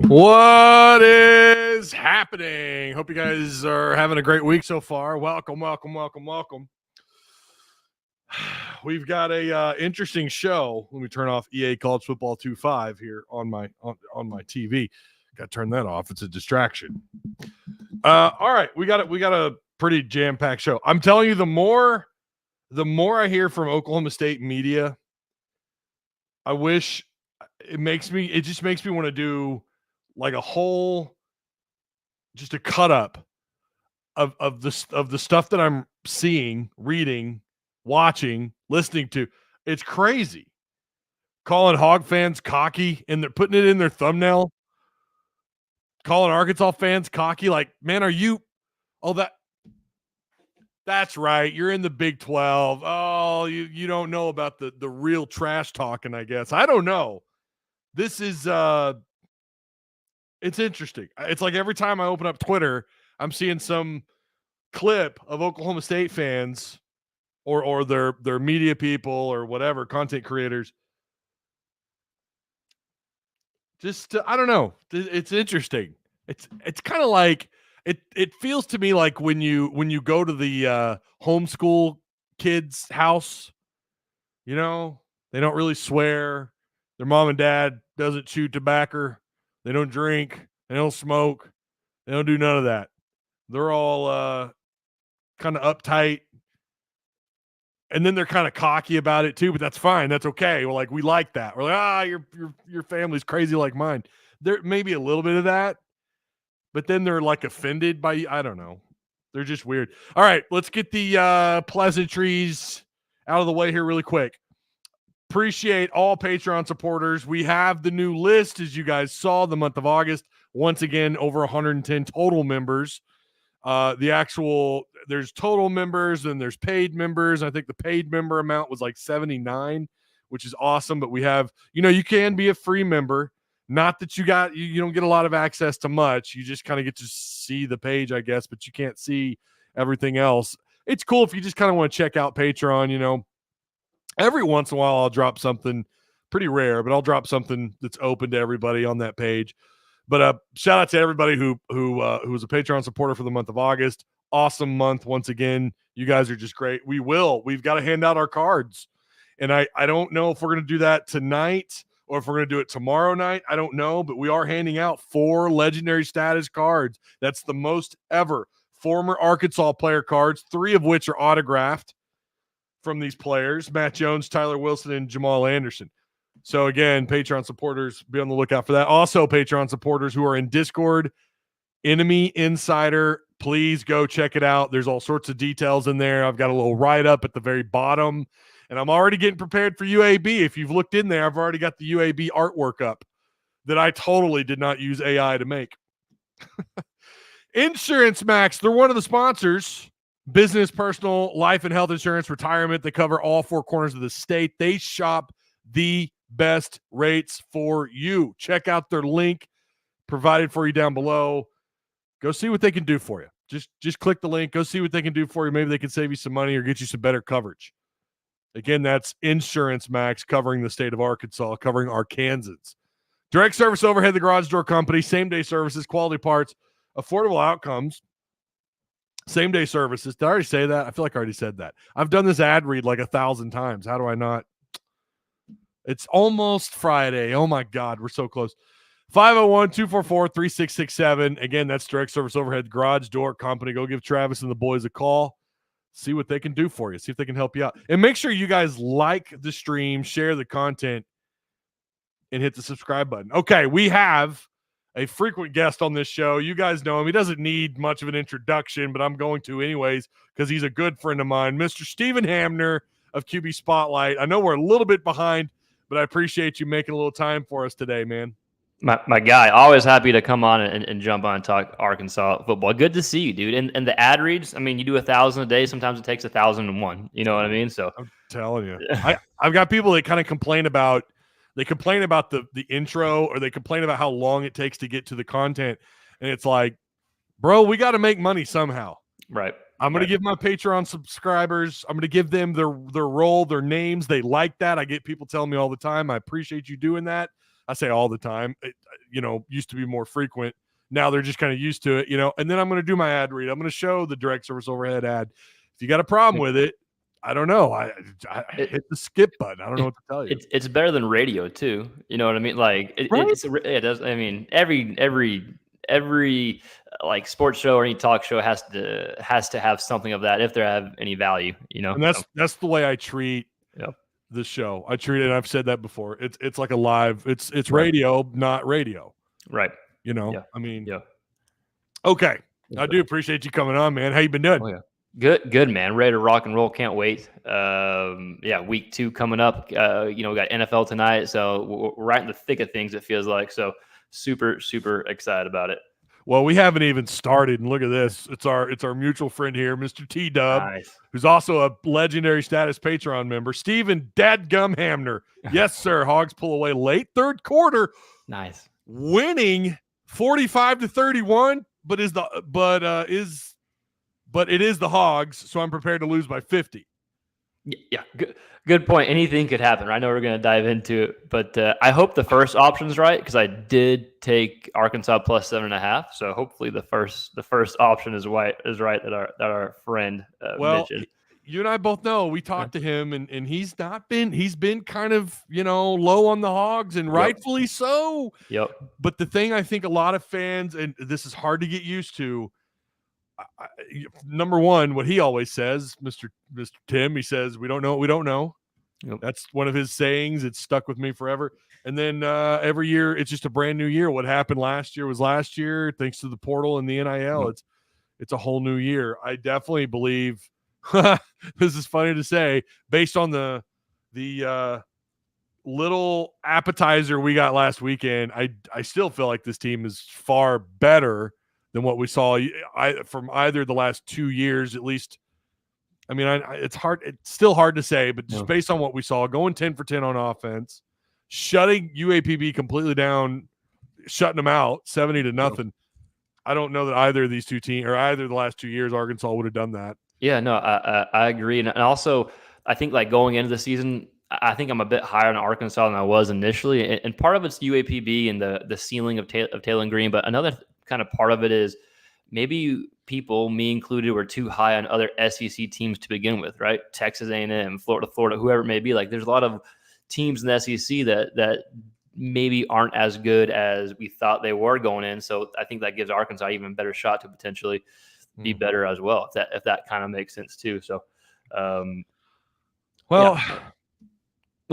What is happening? Hope you guys are having a great week so far. Welcome. We've got a interesting show. Let me turn off EA College Football 2.5 here on my TV. Got to turn that off. It's a distraction. All right, we got a pretty jam-packed show. I'm telling you, the more I hear from Oklahoma State media, I wish it just makes me want to do like a whole, just a cut up of the stuff that I'm seeing, reading, watching, listening to. It's crazy. Calling Hog fans cocky and they're putting it in their thumbnail. Calling Arkansas fans cocky, like, man, are you? Oh, that's right. You're in the Big 12. Oh, you don't know about the real trash talking, I guess. I don't know. This is it's interesting. It's like every time I open up Twitter, I'm seeing some clip of Oklahoma State fans or their media people or whatever, content creators. Just I don't know. It's interesting. It's kind of like it feels to me like when you go to the homeschool kids' house, you know, they don't really swear. Their mom and dad doesn't chew tobacco. They don't drink. They don't smoke. They don't do none of that. They're all kind of uptight. And then they're kind of cocky about it too, but that's fine. That's okay. Well, like, we like that. We're like, your family's crazy like mine. There may be a little bit of that, but then they're like offended by, I don't know. They're just weird. All right, let's get the pleasantries out of the way here really quick. Appreciate all Patreon supporters. We have the new list, as you guys saw, the month of August. Once again, over 110 total members. There's total members and there's paid members. I think the paid member amount was like 79, which is awesome. But we have, you can be a free member. Not that you don't get a lot of access to much. You just kind of get to see the page, I guess, but you can't see everything else. It's cool if you just kind of want to check out Patreon, Every once in a while, I'll drop something pretty rare, but I'll drop something that's open to everybody on that page. But shout out to everybody who was a Patreon supporter for the month of August. Awesome month once again. You guys are just great. We've got to hand out our cards, and I don't know if we're going to do that tonight or if we're going to do it tomorrow night. I don't know, but we are handing out 4 legendary status cards. That's the most ever. Former Arkansas player cards, 3 of which are autographed from these players: Matt Jones, Tyler Wilson, and Jamal Anderson. So again, Patreon supporters, be on the lookout for that. Also, Patreon supporters who are in Discord, Enemy Insider, please go check it out. There's all sorts of details in there. I've got a little write-up at the very bottom, and I'm already getting prepared for UAB. If you've looked in there, I've already got the UAB artwork up that I totally did not use AI to make. Insurance Max, they're one of the sponsors. Business, personal, life and health insurance, retirement. They cover all 4 corners of the state. They shop the best rates for you. Check out their link provided for you down below. Go see what they can do for you. Just click the link. Go see what they can do for you. Maybe they can save you some money or get you some better coverage. Again, that's Insurance Max, covering the state of Arkansas, covering Arkansans. Direct service overhead, the garage door company, same-day services, quality parts, affordable outcomes. Same-day services. Did I already say that? I feel like I already said that. I've done this ad read like 1,000 times. How do I not? It's almost Friday. Oh, my God. We're so close. 501-244-3667. Again, that's direct service overhead garage door company. Go give Travis and the boys a call. See what they can do for you. See if they can help you out. And make sure you guys like the stream, share the content, and hit the subscribe button. Okay, we have a frequent guest on this show. You guys know him. He doesn't need much of an introduction, but I'm going to anyways because he's a good friend of mine, Mr. Stephen Hamner of QB Spotlight. I know we're a little bit behind, but I appreciate you making a little time for us today, man. My guy, always happy to come on and jump on and talk Arkansas football. Good to see you, dude. And the ad reads, I mean, you do 1,000 a day. Sometimes it takes 1,001. You know what I mean? So I'm telling you, I've got people that kind of complain about the intro, or they complain about how long it takes to get to the content. And it's like, bro, we got to make money somehow. Right. I'm going to give my Patreon subscribers, I'm going to give them their role, their names. They like that. I get people telling me all the time, I appreciate you doing that. I say all the time. It, used to be more frequent. Now they're just kind of used to it, and then I'm going to do my ad read. I'm going to show the direct service overhead ad. If you got a problem with it, I don't know. I hit the skip button. I don't know what to tell you. It's better than radio too. You know what I mean? Like right? it does. I mean, every like sports show or any talk show has to have something of that if they have any value. And that's the way I treat the show. I treat it. I've said that before. It's like a live. It's right. Radio, not radio. Right. I mean. Okay. I do appreciate you coming on, man. How you been doing? Oh, yeah. Good, man. Ready to rock and roll. Can't wait. Week 2 coming up. We got NFL tonight, so we're right in the thick of things, it feels like. So super, super excited about it. Well, we haven't even started, and look at this. It's our mutual friend here, Mr. T-Dub, nice. Who's also a legendary status Patreon member, Steven Dadgum Hamner. Yes, sir. Hogs pull away late third quarter. Nice. Winning 45-31, but it is the Hogs, so I'm prepared to lose by 50. Yeah, good point. Anything could happen. I know we're going to dive into it, but I hope the first option's right because I did take Arkansas plus 7.5. So hopefully the first option is right that our friend mentioned. You and I both know we talked to him, and he's been kind of low on the Hogs, and rightfully so. Yep. But the thing I think a lot of fans, and this is hard to get used to. Number one, what he always says, Mr. Tim, he says, we don't know what we don't know. Yep. That's one of his sayings. It's stuck with me forever. And then every year, it's just a brand new year. What happened last year was last year, thanks to the portal and the NIL. Yep. It's a whole new year. I definitely believe, this is funny to say, based on the little appetizer we got last weekend, I still feel like this team is far better than what we saw from either the last 2 years, at least. I mean, it's still hard to say, but just based on what we saw, going 10 for 10 on offense, shutting UAPB completely down, shutting them out 70-0. I don't know that either of these two teams, or either of the last 2 years, Arkansas would have done that. Yeah, no, I agree. And also, I think like going into the season, I think I'm a bit higher on Arkansas than I was initially. And part of it's UAPB and the ceiling of Taylor Green, but another kind of part of it is maybe people, me included, were too high on other SEC teams to begin with, right? Texas A&M, Florida, whoever it may be. Like, there's a lot of teams in the SEC that maybe aren't as good as we thought they were going in. So I think that gives Arkansas even better shot to potentially be better as well, if that kind of makes sense too. So, we'll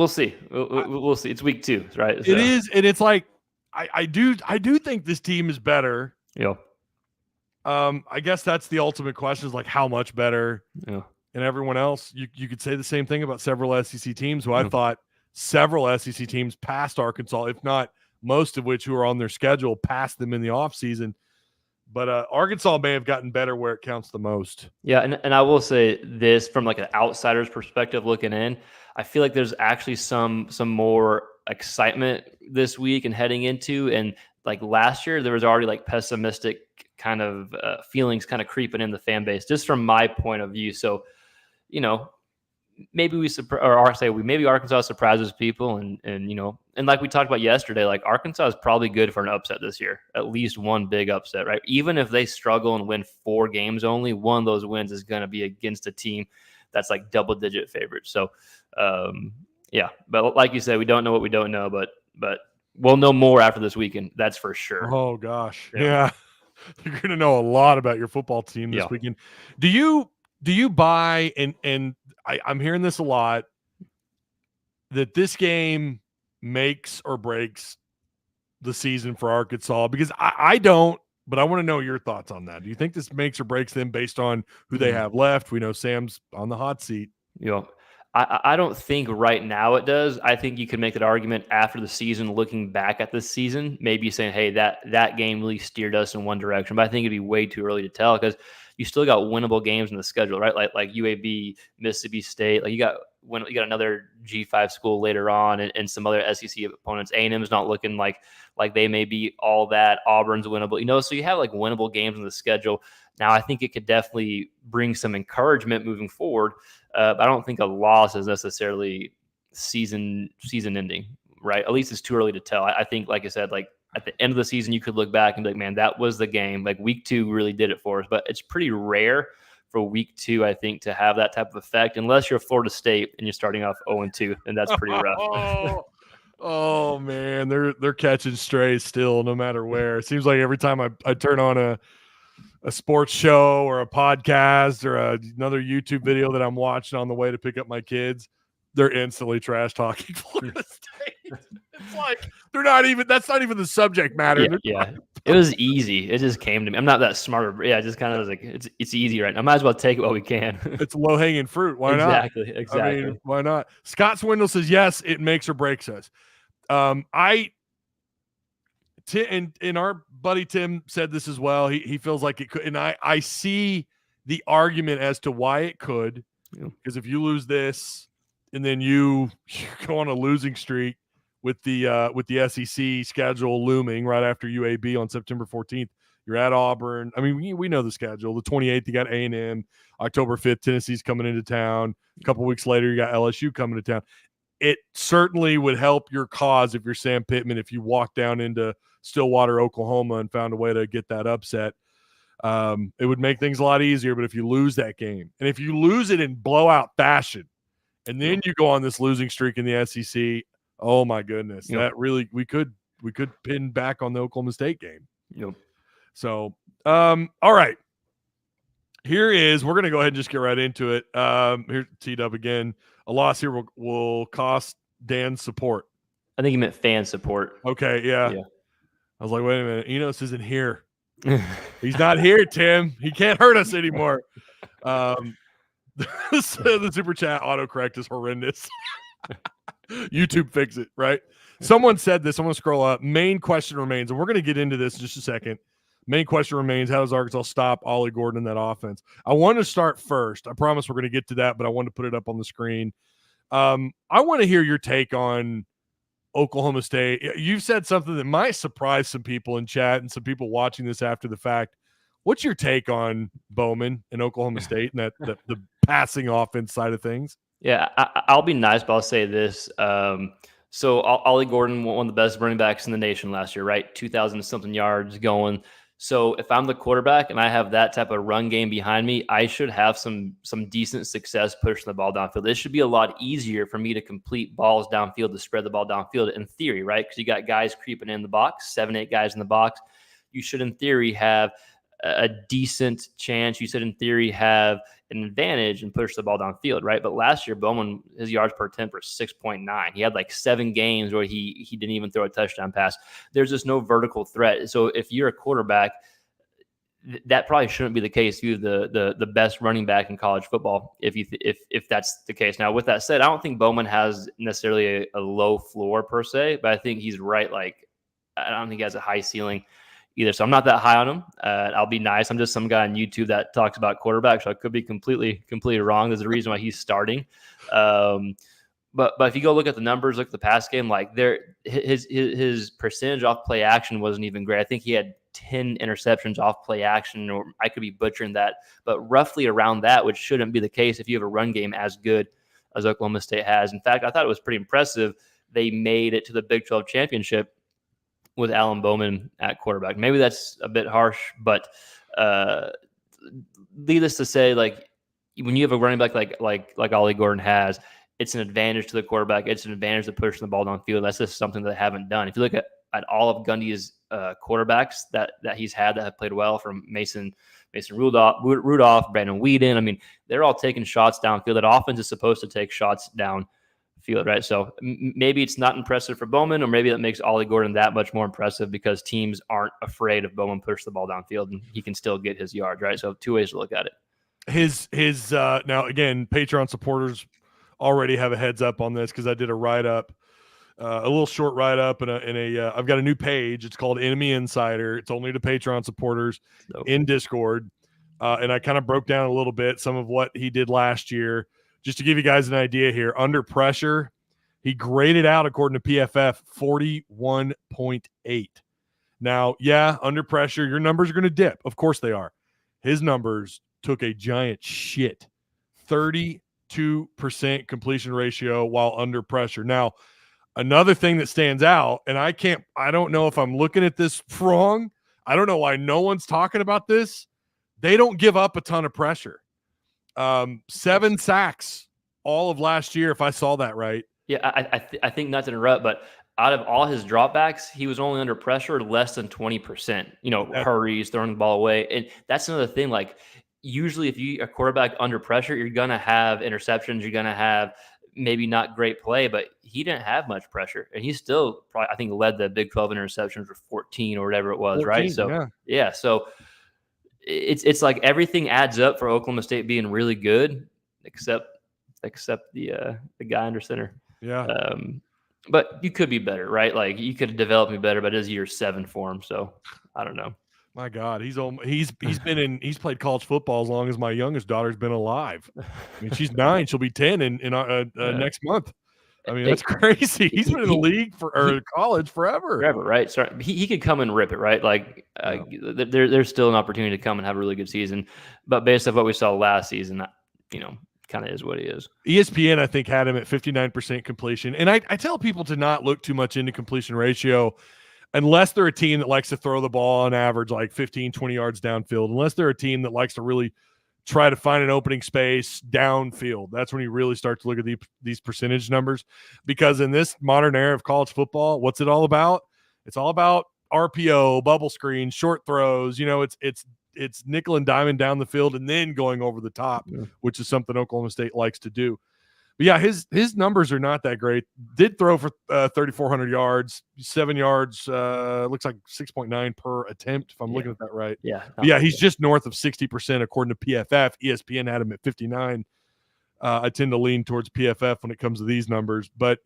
see. We'll see. It's week 2, right? So. It is, and it's like I do think this team is better. Yeah. I guess that's the ultimate question, is like how much better. Yeah. And everyone else, you could say the same thing about several SEC teams who I thought several SEC teams passed Arkansas, if not most of which who are on their schedule passed them in the offseason. But Arkansas may have gotten better where it counts the most. Yeah, and I will say this from like an outsider's perspective looking in, I feel like there's actually some more excitement this week and heading into, and like last year there was already like pessimistic kind of feelings kind of creeping in the fan base, just from my point of view. So, maybe maybe Arkansas surprises people, and like we talked about yesterday, like Arkansas is probably good for an upset this year, at least one big upset, right? Even if they struggle and win 4 games only, one of those wins is going to be against a team that's like double-digit favorites. So, but like you said, we don't know what we don't know, but we'll know more after this weekend. That's for sure. Oh gosh, yeah. You're going to know a lot about your football team this weekend. Do you buy, and I'm hearing this a lot, that this game makes or breaks the season for Arkansas? Because I don't, but I want to know your thoughts on that. Do you think this makes or breaks them based on who they have left? We know Sam's on the hot seat. I don't think right now it does. I think you can make that argument after the season, looking back at this season, maybe saying, hey, that game really steered us in one direction. But I think it'd be way too early to tell because you still got winnable games in the schedule, right? Like UAB, Mississippi State. Like you got when you got another G5 school later on and some other SEC opponents. A&M's not looking like they may be all that. Auburn's winnable, so you have like winnable games on the schedule. Now, I think it could definitely bring some encouragement moving forward. But I don't think a loss is necessarily season ending, right? At least it's too early to tell. I think, like I said, like at the end of the season, you could look back and be like, man, that was the game. Like week 2 really did it for us. But it's pretty rare for week 2, I think, to have that type of effect, unless you're Florida State and you're starting off 0-2, and that's pretty rough. Oh man, they're catching strays still, no matter where. It seems like every time I turn on a sports show or a podcast or another YouTube video that I'm watching on the way to pick up my kids, they're instantly trash talking Florida State. It's like that's not even the subject matter. Yeah. It was easy. It just came to me. I'm not that smart. Yeah, just kind of was like, it's easy right now. I might as well take it while we can. It's low hanging fruit. Why not? Exactly. I mean, why not? Scott Swindle says yes, it makes or breaks us. And our buddy Tim said this as well. He feels like it could, and I see the argument as to why it could, because if you lose this and then you go on a losing streak with the SEC schedule looming right after UAB on September 14th, you're at Auburn. I mean, we know the schedule. The 28th, you got A&M. October 5th, Tennessee's coming into town. A couple weeks later, you got LSU coming to town. It certainly would help your cause if you're Sam Pittman, if you walk down into Stillwater, Oklahoma, and found a way to get that upset. It would make things a lot easier. But if you lose that game, and if you lose it in blowout fashion, and then you go on this losing streak in the SEC, oh my goodness, that really we could pin back on the Oklahoma State game. So, all right. We're going to go ahead and just get right into it. Here's T-Dub again. A loss here will cost Dan's support. I think he meant fan support. Okay, yeah. I was like, wait a minute. Enos isn't here. He's not here, Tim. He can't hurt us anymore. The super chat autocorrect is horrendous. YouTube fix it, right? Someone said this. I'm going to scroll up. Main question remains, and we're going to get into this in just a second. Main question remains, how does Arkansas stop Ollie Gordon in that offense? I want to start first. I promise we're going to get to that, but I want to put it up on the screen. I want to hear your take on Oklahoma State. You've said something that might surprise some people in chat and some people watching this after the fact. What's your take on Bowman and Oklahoma State and the passing offense side of things? Yeah, I'll be nice, but I'll say this. So Ollie Gordon, one of the best running backs in the nation last year, right? 2,000-something yards going. So if I'm the quarterback and I have that type of run game behind me, I should have some decent success pushing the ball downfield. This should be a lot easier for me to complete balls downfield, to spread the ball downfield in theory, right? Because you got guys creeping in the box, 7-8 guys in the box. You should, in theory, have a decent chance. You should, in theory, have an advantage and push the ball downfield, right? But last year, Bowman, his yards per attempt were 6.9. He had like 7 games where he didn't even throw a touchdown pass. There's just no vertical threat. So if you're a quarterback, that probably shouldn't be the case. You're the best running back in college football, if that's the case. Now, with that said, I don't think Bowman has necessarily a low floor per se, but I think he's right. Like, I don't think he has a high ceiling either. So I'm not that high on him. I'll be nice. I'm just some guy on YouTube that talks about quarterbacks. So I could be completely wrong. There's a reason why he's starting. But if you go look at the numbers, look at the pass game, like his percentage off play action wasn't even great. I think he had 10 interceptions off play action, or I could be butchering that, but roughly around that, which shouldn't be the case if you have a run game as good as Oklahoma State has. In fact, I thought it was pretty impressive. They made it to the Big 12 championship with Alan Bowman at quarterback. Maybe that's a bit harsh, but needless to say, like when you have a running back like Ollie Gordon has, it's an advantage to the quarterback. It's an advantage to pushing the ball downfield. That's just something that they haven't done. If you look at all of Gundy's quarterbacks that he's had that have played well, from Mason Rudolph, Brandon Whedon, I mean, they're all taking shots downfield. That offense is supposed to take shots downfield, right? So maybe it's not impressive for Bowman, or maybe that makes Ollie Gordon that much more impressive because teams aren't afraid of Bowman push the ball downfield and he can still get his yards, right? So 2 ways to look at it. His now again, Patreon supporters already have a heads up on this because I did a write-up, a little short write-up, and I've got a new page. It's called Enemy Insider. It's only to Patreon supporters in Discord, and I kind of broke down a little bit some of what he did last year, just to give you guys an idea here, under pressure, he graded out, according to PFF, 41.8. Now, yeah, under pressure, your numbers are going to dip. Of course they are. His numbers took a giant shit. 32% completion ratio while under pressure. Now, another thing that stands out, and I don't know if I'm looking at this wrong. I don't know why no one's talking about this. They don't give up a ton of pressure. 7 sacks all of last year, if I saw that right. Yeah, I think, not to interrupt, but out of all his dropbacks, he was only under pressure less than 20%. Hurries, throwing the ball away. And that's another thing. Like, usually if you a quarterback under pressure, you're going to have interceptions. You're going to have maybe not great play, but he didn't have much pressure. And he still probably, I think, led the Big 12 interceptions for 14 or whatever it was, 14, right? So, yeah. So it's like everything adds up for Oklahoma State being really good, except the guy under center. Yeah. But you could be better, right? Like, you could have developed me better, but it is year 7 for him. So I don't know. My God, he's played college football as long as my youngest daughter's been alive. I mean, she's 9, she'll be 10 in next month. I mean, that's crazy. He's been in the league or college forever. Forever, right? So he could come and rip it, right? Like, there's still an opportunity to come and have a really good season. But based on what we saw last season, kind of is what he is. ESPN, I think, had him at 59% completion. And I tell people to not look too much into completion ratio unless they're a team that likes to throw the ball on average like 15, 20 yards downfield, unless they're a team that likes to really try to find an opening space downfield. That's when you really start to look at these percentage numbers, because in this modern era of college football, what's it all about? It's all about RPO, bubble screen, short throws. It's nickel and diamond down the field and then going over the top, which is something Oklahoma State likes to do. But yeah, his numbers are not that great. Did throw for 3,400 yards, 7 yards, looks like 6.9 per attempt, if I'm looking at that right. Yeah. But yeah, he's just north of 60% according to PFF. ESPN had him at 59. I tend to lean towards PFF when it comes to these numbers. But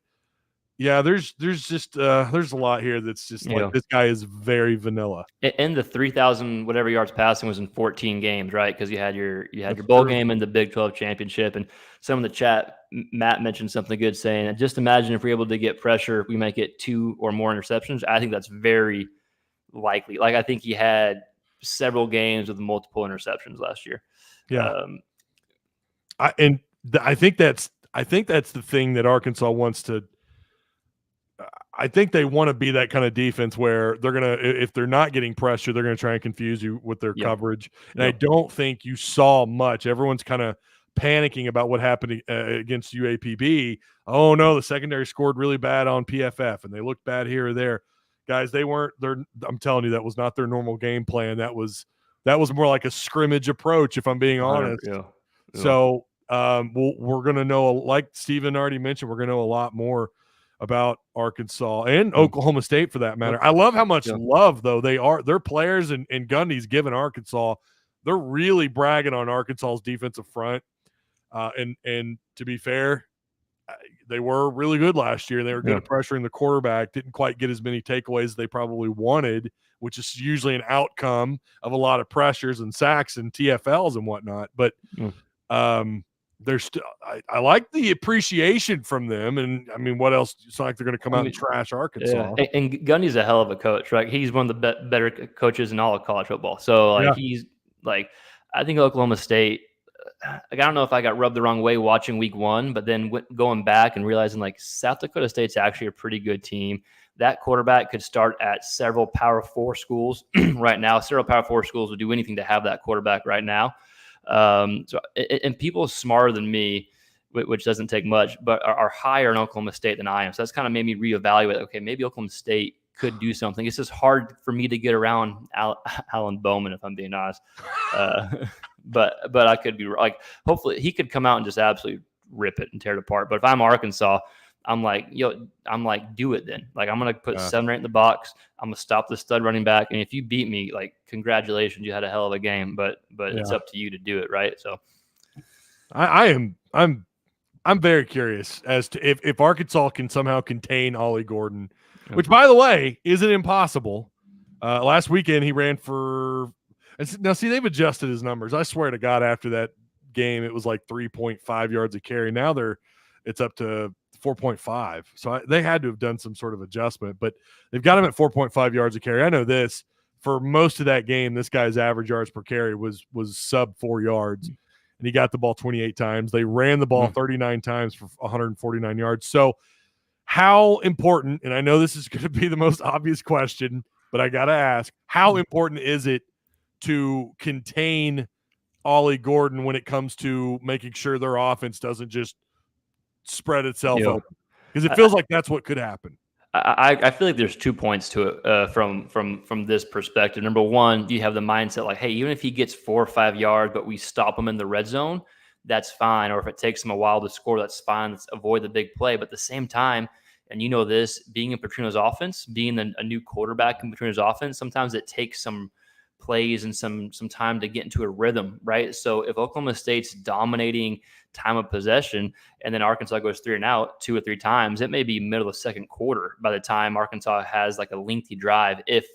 yeah, there's just there's a lot here that's just like, this guy is very vanilla. And the 3,000 whatever yards passing was in 14 games, right? Because you had your bowl game and the Big 12 championship. And some of the chat, Matt mentioned something good, saying, just imagine if we're able to get pressure, we might get 2 or more interceptions. I think that's very likely. Like, I think he had several games with multiple interceptions last year. Yeah. I think that's the thing that Arkansas wants to. I think they want to be that kind of defense where they're going to, if they're not getting pressure, they're going to try and confuse you with their coverage. And I don't think you saw much. Everyone's kind of panicking about what happened against UAPB. Oh no, the secondary scored really bad on PFF and they looked bad here or there. Guys, I'm telling you, that was not their normal game plan. That was more like a scrimmage approach, if I'm being honest. Yeah. So we're going to know, like Steven already mentioned, we're going to know a lot more about Arkansas and Oklahoma State for that matter. I love how much love, though, their players and Gundy's giving Arkansas. They're really bragging on Arkansas's defensive front. And to be fair, they were really good last year. They were good at pressuring the quarterback, didn't quite get as many takeaways as they probably wanted, which is usually an outcome of a lot of pressures and sacks and TFLs and whatnot. But there's still, I like the appreciation from them. And I mean, what else? It's not like they're going to come out and trash Arkansas. Yeah. And Gundy's a hell of a coach, right? He's one of the better coaches in all of college football. So he's like, I think Oklahoma State, like, I don't know if I got rubbed the wrong way watching week 1, but then going back and realizing like South Dakota State's actually a pretty good team. That quarterback could start at several Power 4 schools right now. Several Power 4 schools would do anything to have that quarterback right now. And people smarter than me, which doesn't take much, but are higher in Oklahoma State than I am. So that's kind of made me reevaluate. Okay, maybe Oklahoma State could do something. It's just hard for me to get around Alan Bowman, if I'm being honest. But I could be like, hopefully he could come out and just absolutely rip it and tear it apart. But if I'm Arkansas, I'm like, do it then. Like, I'm going to put 7 right in the box. I'm going to stop the stud running back. And if you beat me, like, congratulations, you had a hell of a game, but it's up to you to do it. Right. So I'm very curious as to if Arkansas can somehow contain Ollie Gordon, which, by the way, isn't impossible. Last weekend he ran for – now, see, they've adjusted his numbers. I swear to God, after that game, it was like 3.5 yards a carry. Now it's up to 4.5. So they had to have done some sort of adjustment, but they've got him at 4.5 yards a carry. I know this. For most of that game, this guy's average yards per carry was sub 4 yards, and he got the ball 28 times. They ran the ball 39 times for 149 yards. So how important, and I know this is going to be the most obvious question, but I got to ask, how important is it to contain Ollie Gordon when it comes to making sure their offense doesn't just spread itself open? Because it feels like that's what could happen. I feel like there's 2 points to it from this perspective. Number one, you have the mindset like, hey, even if he gets 4 or 5 yards, but we stop him in the red zone, that's fine. Or if it takes him a while to score, that's fine. Let's avoid the big play. But at the same time, and you know this, being in Petrino's offense, being a new quarterback in Petrino's offense, sometimes it takes some plays and some time to get into a rhythm, right? So if Oklahoma State's dominating time of possession and then Arkansas goes 3 and out 2 or 3 times, it may be middle of the second quarter by the time Arkansas has like a lengthy drive. If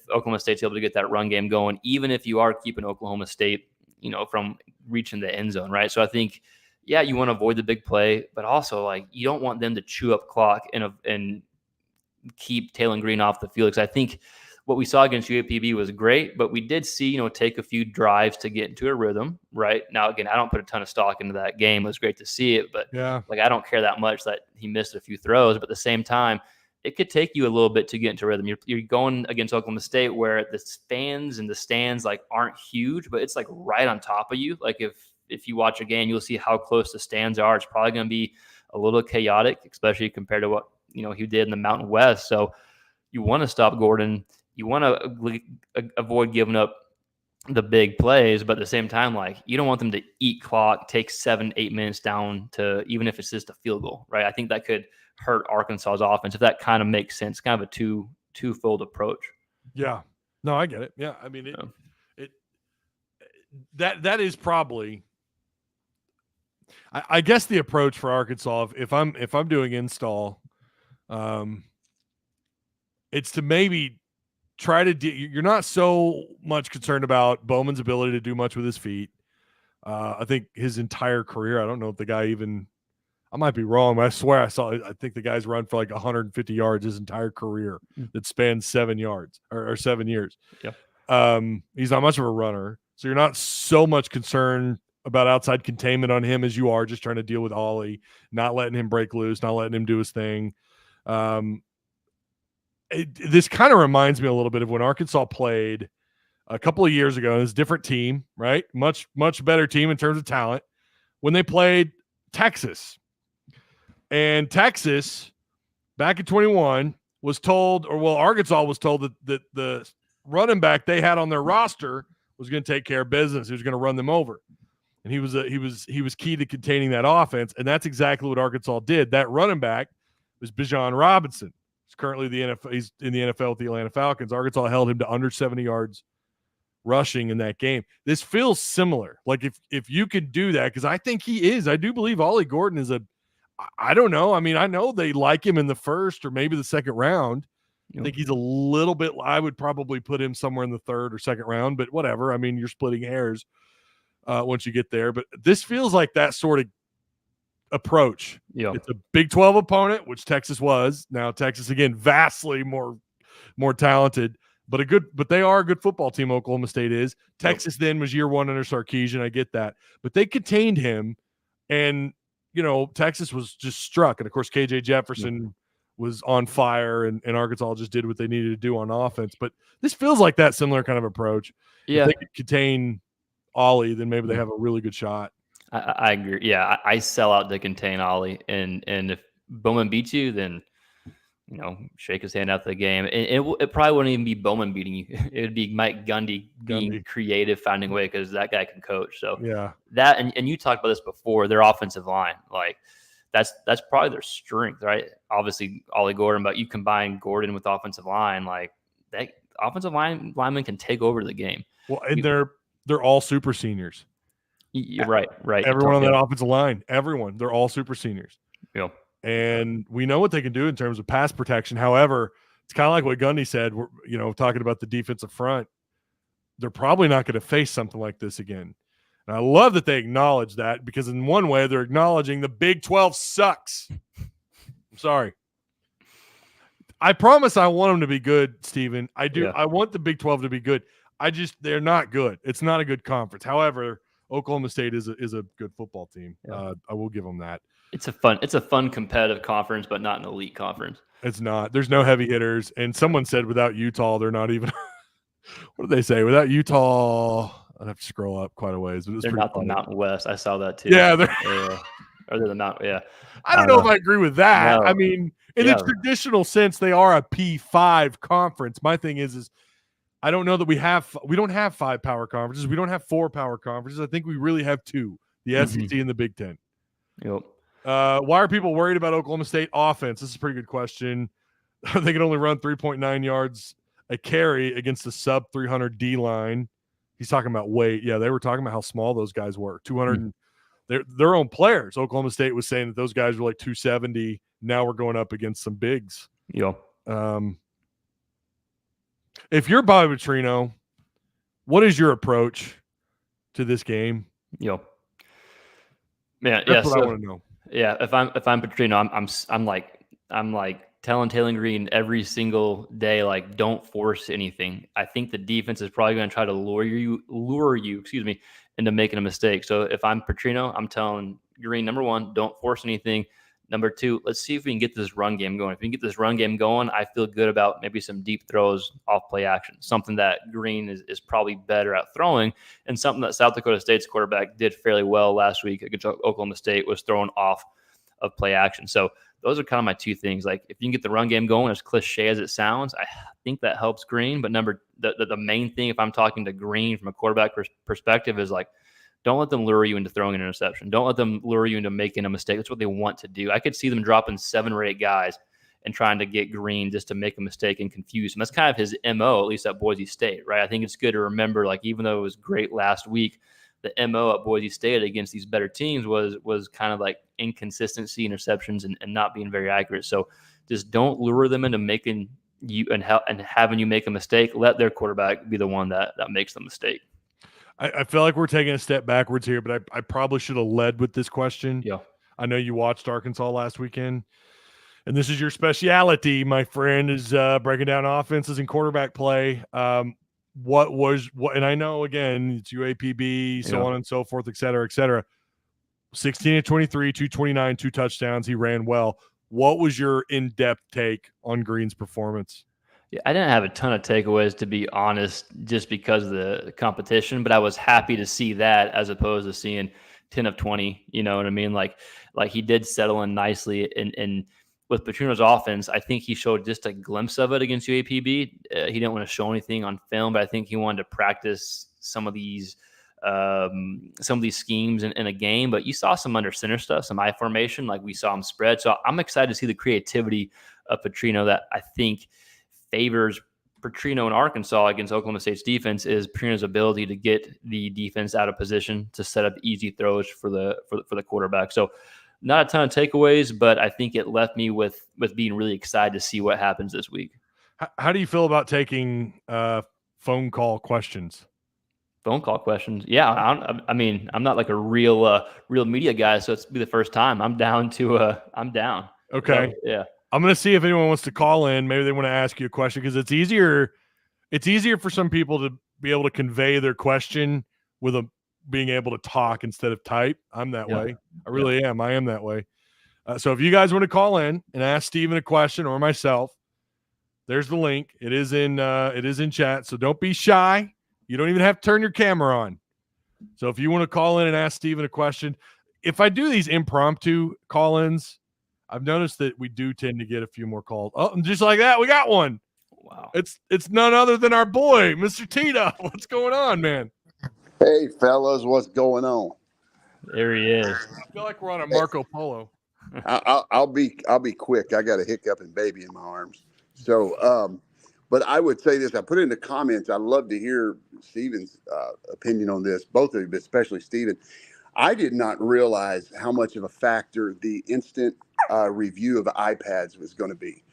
Oklahoma State's able to get that run game going, even if you are keeping Oklahoma State, from reaching the end zone, right? So I think, yeah, you want to avoid the big play, but also like you don't want them to chew up clock and keep Taylor Green off the field. Because I think what we saw against UAPB was great, but we did see, take a few drives to get into a rhythm, right? Now, again, I don't put a ton of stock into that game. It was great to see it, but I don't care that much that he missed a few throws. But at the same time, it could take you a little bit to get into rhythm. You're going against Oklahoma State where the fans and the stands like aren't huge, but it's like right on top of you. Like if you watch a game, you'll see how close the stands are. It's probably going to be a little chaotic, especially compared to what, he did in the Mountain West. So you want to stop Gordon. You want to avoid giving up the big plays, but at the same time, like you don't want them to eat clock, take 7-8 minutes down to, even if it's just a field goal, right? I think that could hurt Arkansas's offense if that kind of makes sense. Kind of a twofold approach. Yeah, no, I get it. Yeah, I mean that is probably, I guess, the approach for Arkansas. If I'm doing install, it's to maybe try to you're not so much concerned about Bowman's ability to do much with his feet. I think his entire career, I don't know if the guy even, I might be wrong, but I swear I think the guy's run for like 150 yards his entire career that spans 7 yards or 7 years. Yeah. He's not much of a runner. So you're not so much concerned about outside containment on him as you are just trying to deal with Ollie, not letting him break loose, not letting him do his thing. This kind of reminds me a little bit of when Arkansas played a couple of years ago. It was a different team, right? Much, much better team in terms of talent when they played Texas. And Texas, back in 21, was told, Arkansas was told that the running back they had on their roster was going to take care of business. He was going to run them over. And he was key to containing that offense. And that's exactly what Arkansas did. That running back was Bijan Robinson. He's currently he's in the NFL with the Atlanta Falcons. Arkansas held him to under 70 yards rushing in that game. This feels similar. Like if you could do that, because I think he is. I do believe Ollie Gordon is I don't know. I mean, I know they like him in the first or maybe the second round. I think he's a little bit, I would probably put him somewhere in the third or second round, but whatever. I mean, you're splitting hairs once you get there. But this feels like that sort of approach. Yeah. It's a Big 12 opponent, which Texas was. Now Texas, again, vastly more talented, but they are a good football team. Oklahoma State is. Texas then was year one under Sarkisian. I get that. But they contained him, and Texas was just struck. And of course, KJ Jefferson was on fire, and Arkansas just did what they needed to do on offense. But this feels like that similar kind of approach. Yeah. If they could contain Ollie, then maybe they have a really good shot. I agree. Yeah, I sell out to contain Ollie, and if Bowman beats you, then shake his hand after the game. It probably wouldn't even be Bowman beating you. It would be Mike Gundy being creative, finding a way, because that guy can coach. So yeah, that and you talked about this before. Their offensive line, like that's probably their strength, right? Obviously, Ollie Gordon, but you combine Gordon with offensive line, like that offensive lineman can take over the game. Well, and they're all super seniors. You're right. Everyone on that offensive line, they're all super seniors. Yeah. And we know what they can do in terms of pass protection. However, it's kind of like what Gundy said, talking about the defensive front. They're probably not going to face something like this again. And I love that they acknowledge that, because in one way they're acknowledging the Big 12 sucks. I'm sorry. I promise I want them to be good, Steven. I do. Yeah. I want the Big 12 to be good. They're not good. It's not a good conference. However, Oklahoma State is a good football team. Yeah. I will give them that. It's a fun competitive conference, but not an elite conference. It's not. There's no heavy hitters. And someone said without Utah, they're not even – what did they say? Without Utah – I'd have to scroll up quite a ways. They're not funny. The Mountain West. I saw that too. Yeah. Or they're the Mountain – yeah. I don't know if I agree with that. No. I mean, in the traditional sense, they are a P5 conference. My thing is I don't know that we don't have 5 power conferences. We don't have 4 power conferences. I think we really have 2, the SEC and the Big Ten. Yep. Why are people worried about Oklahoma State offense? This is a pretty good question. They can only run 3.9 yards a carry against a sub 300 D line. He's talking about weight. Yeah, they were talking about how small those guys were. 200. They're their own players. Oklahoma State was saying that those guys were like 270. Now we're going up against some bigs. Yeah. If you're Bobby Petrino, what is your approach to this game? Yeah. Yeah. That's what I want to know. Yeah. If I'm Petrino, I'm like telling Taylor Green every single day, like, don't force anything. I think the defense is probably going to try to lure you, into making a mistake. So if I'm Petrino, I'm telling Green, number one, don't force anything. Number two, let's see if we can get this run game going. If we can get this run game going, I feel good about maybe some deep throws off play action, something that Green is probably better at throwing, and something that South Dakota State's quarterback did fairly well last week against Oklahoma State was throwing off of play action. So those are kind of my 2 things. Like, if you can get the run game going, as cliche as it sounds, I think that helps Green. But the main thing, if I'm talking to Green from a quarterback perspective, is like, don't let them lure you into throwing an interception. Don't let them lure you into making a mistake. That's what they want to do. I could see them dropping 7 or 8 guys and trying to get Green just to make a mistake and confuse him. That's kind of his MO, at least at Boise State, right? I think it's good to remember, like, even though it was great last week, the MO at Boise State against these better teams was kind of like inconsistency, interceptions, and not being very accurate. So just don't lure them into making you and having you make a mistake. Let their quarterback be the one that makes the mistake. I feel like we're taking a step backwards here, but I probably should have led with this question. Yeah. I know you watched Arkansas last weekend, and this is your specialty, my friend, is breaking down offenses and quarterback play. And I know, again, it's UAPB, so on and so forth, et cetera, et cetera. 16 to 23, 229, 2 touchdowns. He ran well. What was your in-depth take on Green's performance? Yeah, I didn't have a ton of takeaways, to be honest, just because of the competition, but I was happy to see that as opposed to seeing 10 of 20, you know what I mean? Like he did settle in nicely, and with Petrino's offense, I think he showed just a glimpse of it against UAPB. He didn't want to show anything on film, but I think he wanted to practice some of these schemes in a game. But you saw some under center stuff, some I formation, like we saw him spread. So I'm excited to see the creativity of Petrino that I think favors Petrino in Arkansas against Oklahoma State's defense is Petrino's ability to get the defense out of position to set up easy throws for the quarterback. So not a ton of takeaways, but I think it left me with being really excited to see what happens this week. How do you feel about taking phone call questions? Phone call questions? Yeah, I mean, I'm not like a real media guy, so it's be the first time. I'm down. Okay. So, yeah. I'm going to see if anyone wants to call in. Maybe they want to ask you a question, because it's easier for some people to be able to convey their question with being able to talk instead of type. I'm that way. I really am. I am that way. So if you guys want to call in and ask Steven a question or myself, there's the link. It is in chat. So don't be shy. You don't even have to turn your camera on. So if you want to call in and ask Steven a question, if I do these impromptu call-ins, I've noticed that we do tend to get a few more calls. Oh, and just like that, we got one. Wow. It's none other than our boy, Mr. Tito. What's going on, man? Hey, fellas, what's going on? There he is. I feel like we're on a Marco Polo. I'll be quick. I got a hiccup and baby in my arms. So, but I would say this. I put it in the comments. I'd love to hear Steven's opinion on this, both of you, but especially Steven. I did not realize how much of a factor the instant review of iPads was going to be.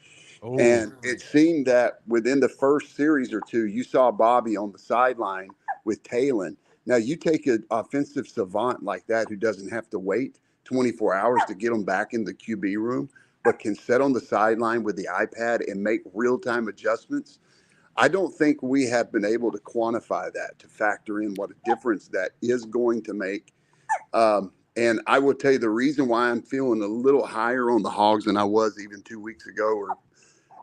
Oh. And it seemed that within the first series or two, you saw Bobby on the sideline with Talon Now, you take an offensive savant like that who doesn't have to wait 24 hours to get them back in the QB room, but can sit on the sideline with the iPad and make real-time adjustments. I don't think we have been able to quantify that, to factor in what a difference that is going to make. And I will tell you the reason why I'm feeling a little higher on the Hogs than I was even 2 weeks ago or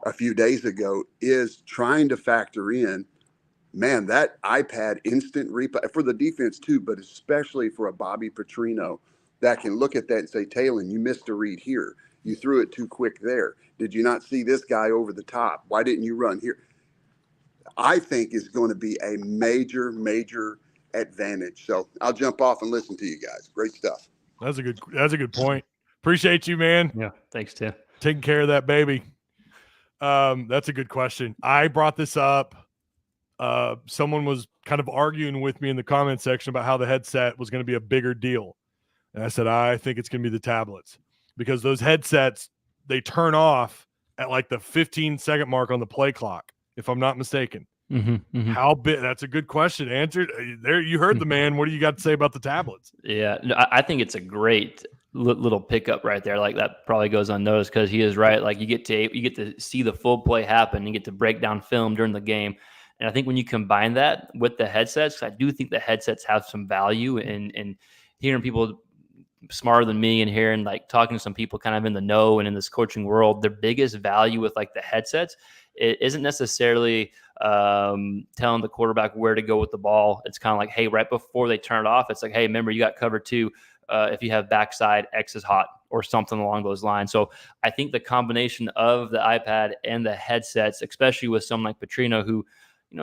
a few days ago is trying to factor in, man, that iPad instant replay for the defense too, but especially for a Bobby Petrino that can look at that and say, Talon, you missed a read here. You threw it too quick there. Did you not see this guy over the top? Why didn't you run here? I think is going to be a major, major advantage. So I'll jump off and listen to you guys. Great stuff. That's a good point. Appreciate you, man. Yeah. Thanks, Tim. Taking care of that baby. That's a good question. I brought this up. Someone was kind of arguing with me in the comment section about how the headset was going to be a bigger deal. And I said, I think it's going to be the tablets because those headsets, they turn off at like the 15-second mark on the play clock, if I'm not mistaken. How big? That's a good question. Answered there. You heard the man. What do you got to say about the tablets? Yeah, no, I think it's a great little pickup right there. Like that probably goes unnoticed because he is right. Like you get to see the full play happen. You get to break down film during the game. And I think when you combine that with the headsets, I do think the headsets have some value. And hearing people smarter than me and hearing like talking to some people kind of in the know and in this coaching world, their biggest value with like the headsets, it isn't necessarily telling the quarterback where to go with the ball. It's kind of like, hey, right before they turn it off, it's like, hey, remember you got cover 2. If you have backside, X is hot or something along those lines. So I think the combination of the iPad and the headsets, especially with someone like Petrino, who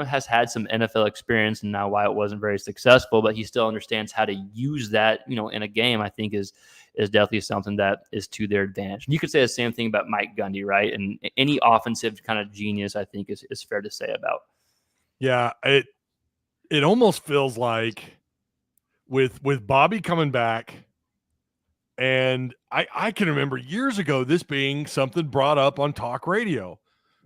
has had some NFL experience and now why it wasn't very successful, but he still understands how to use that, in a game, I think is definitely something that is to their advantage. And you could say the same thing about Mike Gundy, right? And any offensive kind of genius, I think is fair to say about. Yeah. It almost feels like with Bobby coming back, and I can remember years ago, this being something brought up on talk radio.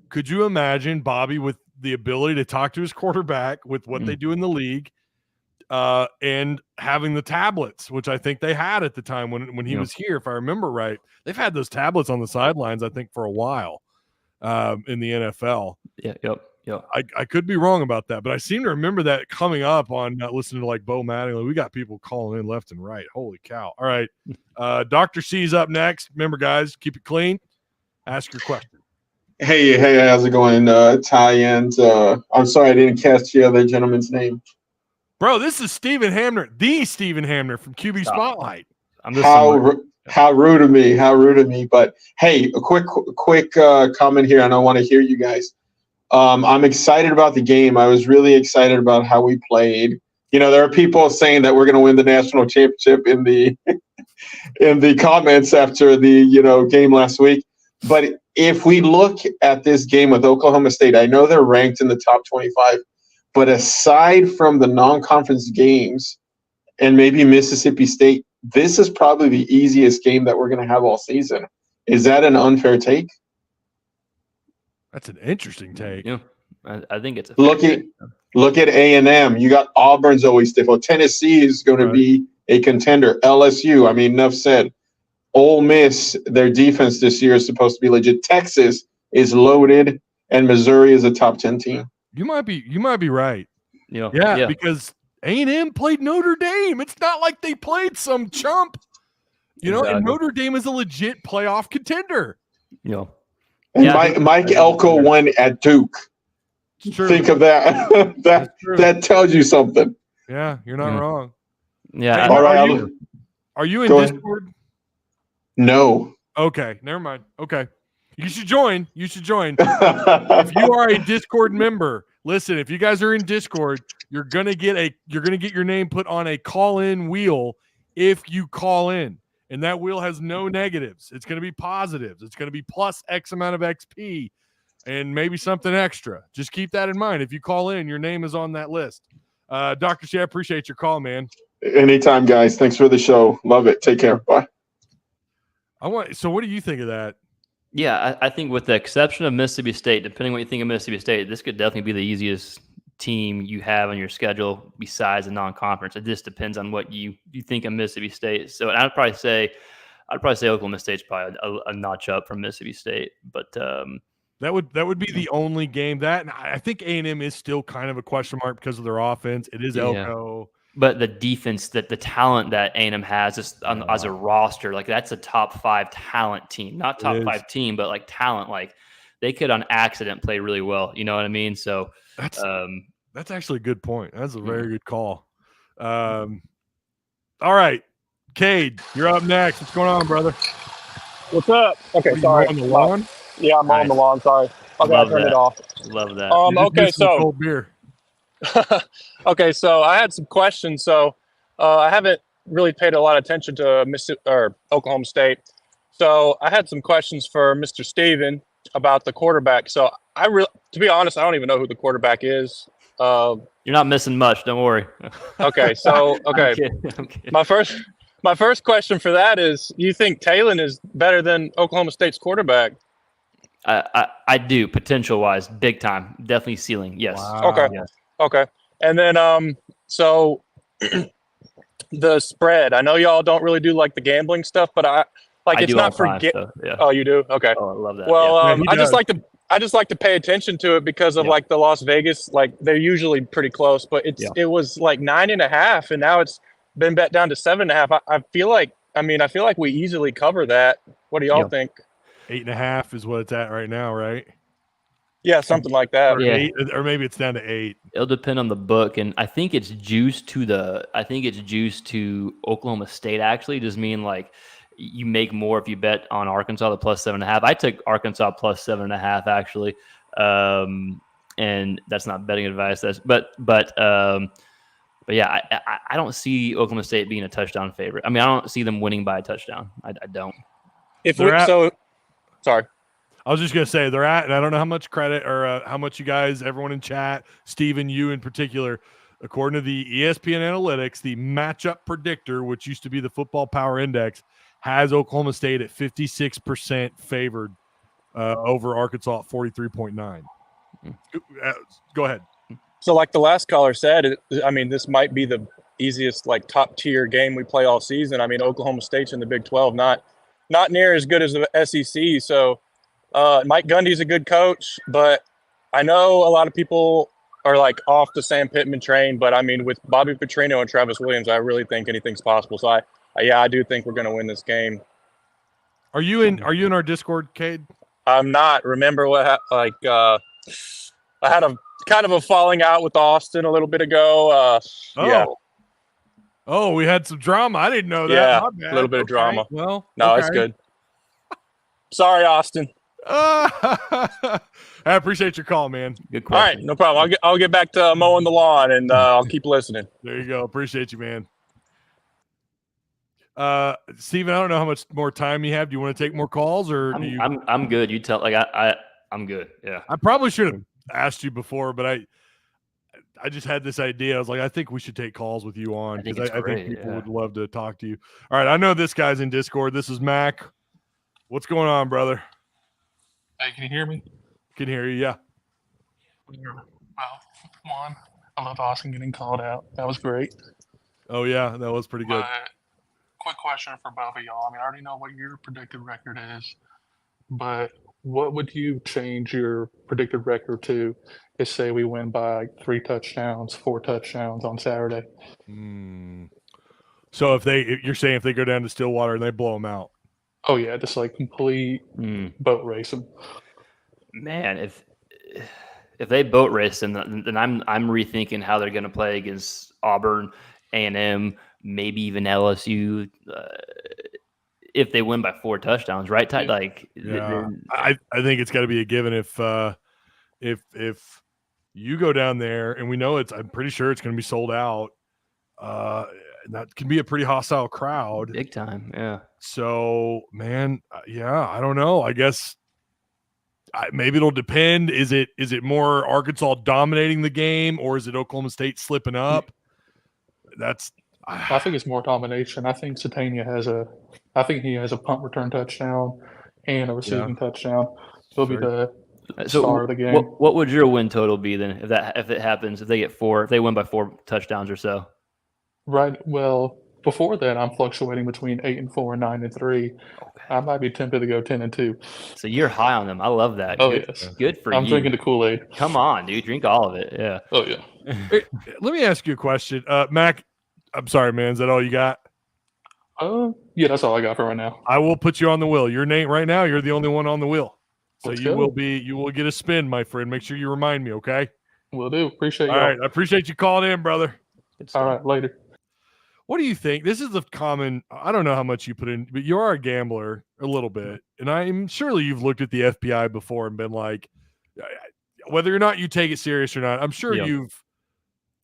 Could you imagine Bobby with the ability to talk to his quarterback with what they do in the league and having the tablets, which I think they had at the time when he was here, if I remember right. They've had those tablets on the sidelines, I think, for a while in the NFL. Yeah, yep. I could be wrong about that, but I seem to remember that coming up on listening to like Bo Mattingly. We got people calling in left and right. Holy cow. All right. Dr. C's up next. Remember, guys, keep it clean. Ask your question. Hey, how's it going? Ty and I'm sorry I didn't catch the other gentleman's name. Bro, this is Stephen Hamner, the Stephen Hamner from QB Spotlight. How rude of me. How rude of me. But hey, a quick comment here, and I want to hear you guys. I'm excited about the game. I was really excited about how we played. There are people saying that we're going to win the national championship in the in the comments after the game last week. But if we look at this game with Oklahoma State, I know they're ranked in the top 25, but aside from the non-conference games and maybe Mississippi State, this is probably the easiest game that we're going to have all season. Is that an unfair take? That's an interesting take. Yeah, I think it's a look at A&M. You got Auburn's always difficult. Tennessee is going to be a contender. LSU, enough said. Ole Miss, their defense this year is supposed to be legit. Texas is loaded, and Missouri is a top 10 team. You might be right. Yeah. Because A&M played Notre Dame. It's not like they played some chump. And Notre Dame is a legit playoff contender. And Mike Elko won at Duke. Think of that. that tells you something. Yeah, you're not wrong. Yeah. Hey, all right. Are you in Discord? No. Okay, never mind. Okay. You should join. If you are a Discord member, listen, if you guys are in Discord, you're gonna get your name put on a call-in wheel if you call in. And that wheel has no negatives. It's gonna be positives. It's gonna be plus X amount of XP and maybe something extra. Just keep that in mind. If you call in, your name is on that list. Dr. C, I appreciate your call, man. Anytime, guys. Thanks for the show. Love it. Take care. Bye. So what do you think of that? Yeah, I think with the exception of Mississippi State, depending on what you think of Mississippi State, this could definitely be the easiest team you have on your schedule besides the non-conference. It just depends on what you think of Mississippi State. So I'd probably say Oklahoma State's probably a notch up from Mississippi State, but that would be the only game that, and I think A&M is still kind of a question mark because of their offense. It is Elko. But the defense, that the talent that A&M has just as a roster, like that's a top 5 talent team, not top 5 team, but like talent, like they could on accident play really well. You know what I mean? So that's actually a good point. That's a very good call. All right, Cade, you're up next. What's going on, brother? What's up? Okay, sorry. On the lawn? Yeah, I'm on the lawn. Sorry. Okay, I turned it off. Love that. Okay, so cold beer. okay, so I had some questions. So I haven't really paid a lot of attention to Oklahoma State. So I had some questions for Mr. Steven about the quarterback. So to be honest, I don't even know who the quarterback is. You're not missing much. Don't worry. Okay, so I'm kidding. My first question for that is: you think Talon is better than Oklahoma State's quarterback? I do, potential wise, big time, definitely ceiling. Yes. Wow. Okay. Yes. Okay. And then so the spread. I know y'all don't really do like the gambling stuff, but it's not for yeah. Oh, you do? Okay. Oh, I love that. Well, Yeah, I just like to pay attention to it because of like the Las Vegas, like they're usually pretty close, but it was like 9.5 and now it's been bet down to 7.5. I feel like we easily cover that. What do y'all think? 8.5 is what it's at right now, right? Yeah, something like that. Or 8, or maybe it's down to 8. It'll depend on the book, and I think it's juiced to Oklahoma State. Actually, just mean like you make more if you bet on Arkansas the plus 7.5. I took Arkansas plus 7.5 actually, and that's not betting advice. But yeah, I don't see Oklahoma State being a touchdown favorite. I mean, I don't see them winning by a touchdown. I don't. Sorry. I was just going to say they're at, and I don't know how much credit or how much you guys, everyone in chat, Steven, you in particular, according to the ESPN analytics, the matchup predictor, which used to be the Football Power Index, has Oklahoma State at 56% favored over Arkansas at 43.9. Go ahead. So like the last caller said, this might be the easiest, like top tier game we play all season. I mean, Oklahoma State's in the Big 12, not near as good as the SEC. So Mike Gundy's a good coach, but I know a lot of people are like off the Sam Pittman train. But I mean, with Bobby Petrino and Travis Williams, I really think anything's possible. So I do think we're going to win this game. Are you in our Discord, Cade? I'm not. Remember what I had a kind of a falling out with Austin a little bit ago. Yeah. Oh, we had some drama. I didn't know that. Yeah, a little bit of drama. Well, no, it's good. Sorry, Austin. I appreciate your call, man. Good question. All right, no problem. I'll get back to mowing the lawn, and I'll keep listening. There you go. Appreciate you, man. Steven, I don't know how much more time you have. Do you want to take more calls, or I'm good. You tell I'm good. Yeah. I probably should have asked you before, but I just had this idea. I was like, I think we should take calls with you on because I think people would love to talk to you. All right, I know this guy's in Discord. This is Mac. What's going on, brother? Hey, can you hear me? Can hear you, yeah. Well, one, I love Austin getting called out. That was great. Oh, yeah, that was pretty good. Quick question for both of y'all. I mean, I already know what your predicted record is, but what would you change your predicted record to if, say, we win by 3 touchdowns, 4 touchdowns on Saturday? So you're saying if they go down to Stillwater and they blow them out? Oh, yeah, just like complete boat race them. Man, if they boat race them, then I'm rethinking how they're going to play against Auburn, A&M, maybe even LSU. If they win by 4 touchdowns, right? Yeah. I think it's got to be a given if you go down there, and we know I'm pretty sure it's going to be sold out. That can be a pretty hostile crowd. Big time, yeah. So, man, I don't know. I guess maybe it'll depend. Is it more Arkansas dominating the game, or is it Oklahoma State slipping up? I think it's more domination. I think Satania has a punt return touchdown and a receiving touchdown. He'll be the So star of the game. what would your win total be then if it happens, if they win by 4 touchdowns or so? Right. Well, before that, I'm fluctuating between 8-4 and 9-3. Okay. I might be tempted to go 10-2. So you're high on them. I love that. Oh, Good, yes. Good for I'm you. drinking the Kool-Aid. Come on, dude. Drink all of it. Yeah. Oh, yeah. Let me ask you a question. Mac, I'm sorry, man. Is that all you got? Yeah, that's all I got for right now. I will put you on the wheel. Your name right now, you're the only one on the wheel. So Let's you go. will get a spin, my friend. Make sure you remind me, okay? Will do. Appreciate All y'all. right. I appreciate you calling in, brother. All right, later. What do you think? This is the common, I don't know how much you put in, but you are a gambler a little bit. And I'm surely you've looked at the FBI before and been like, whether or not you take it serious or not, I'm sure you've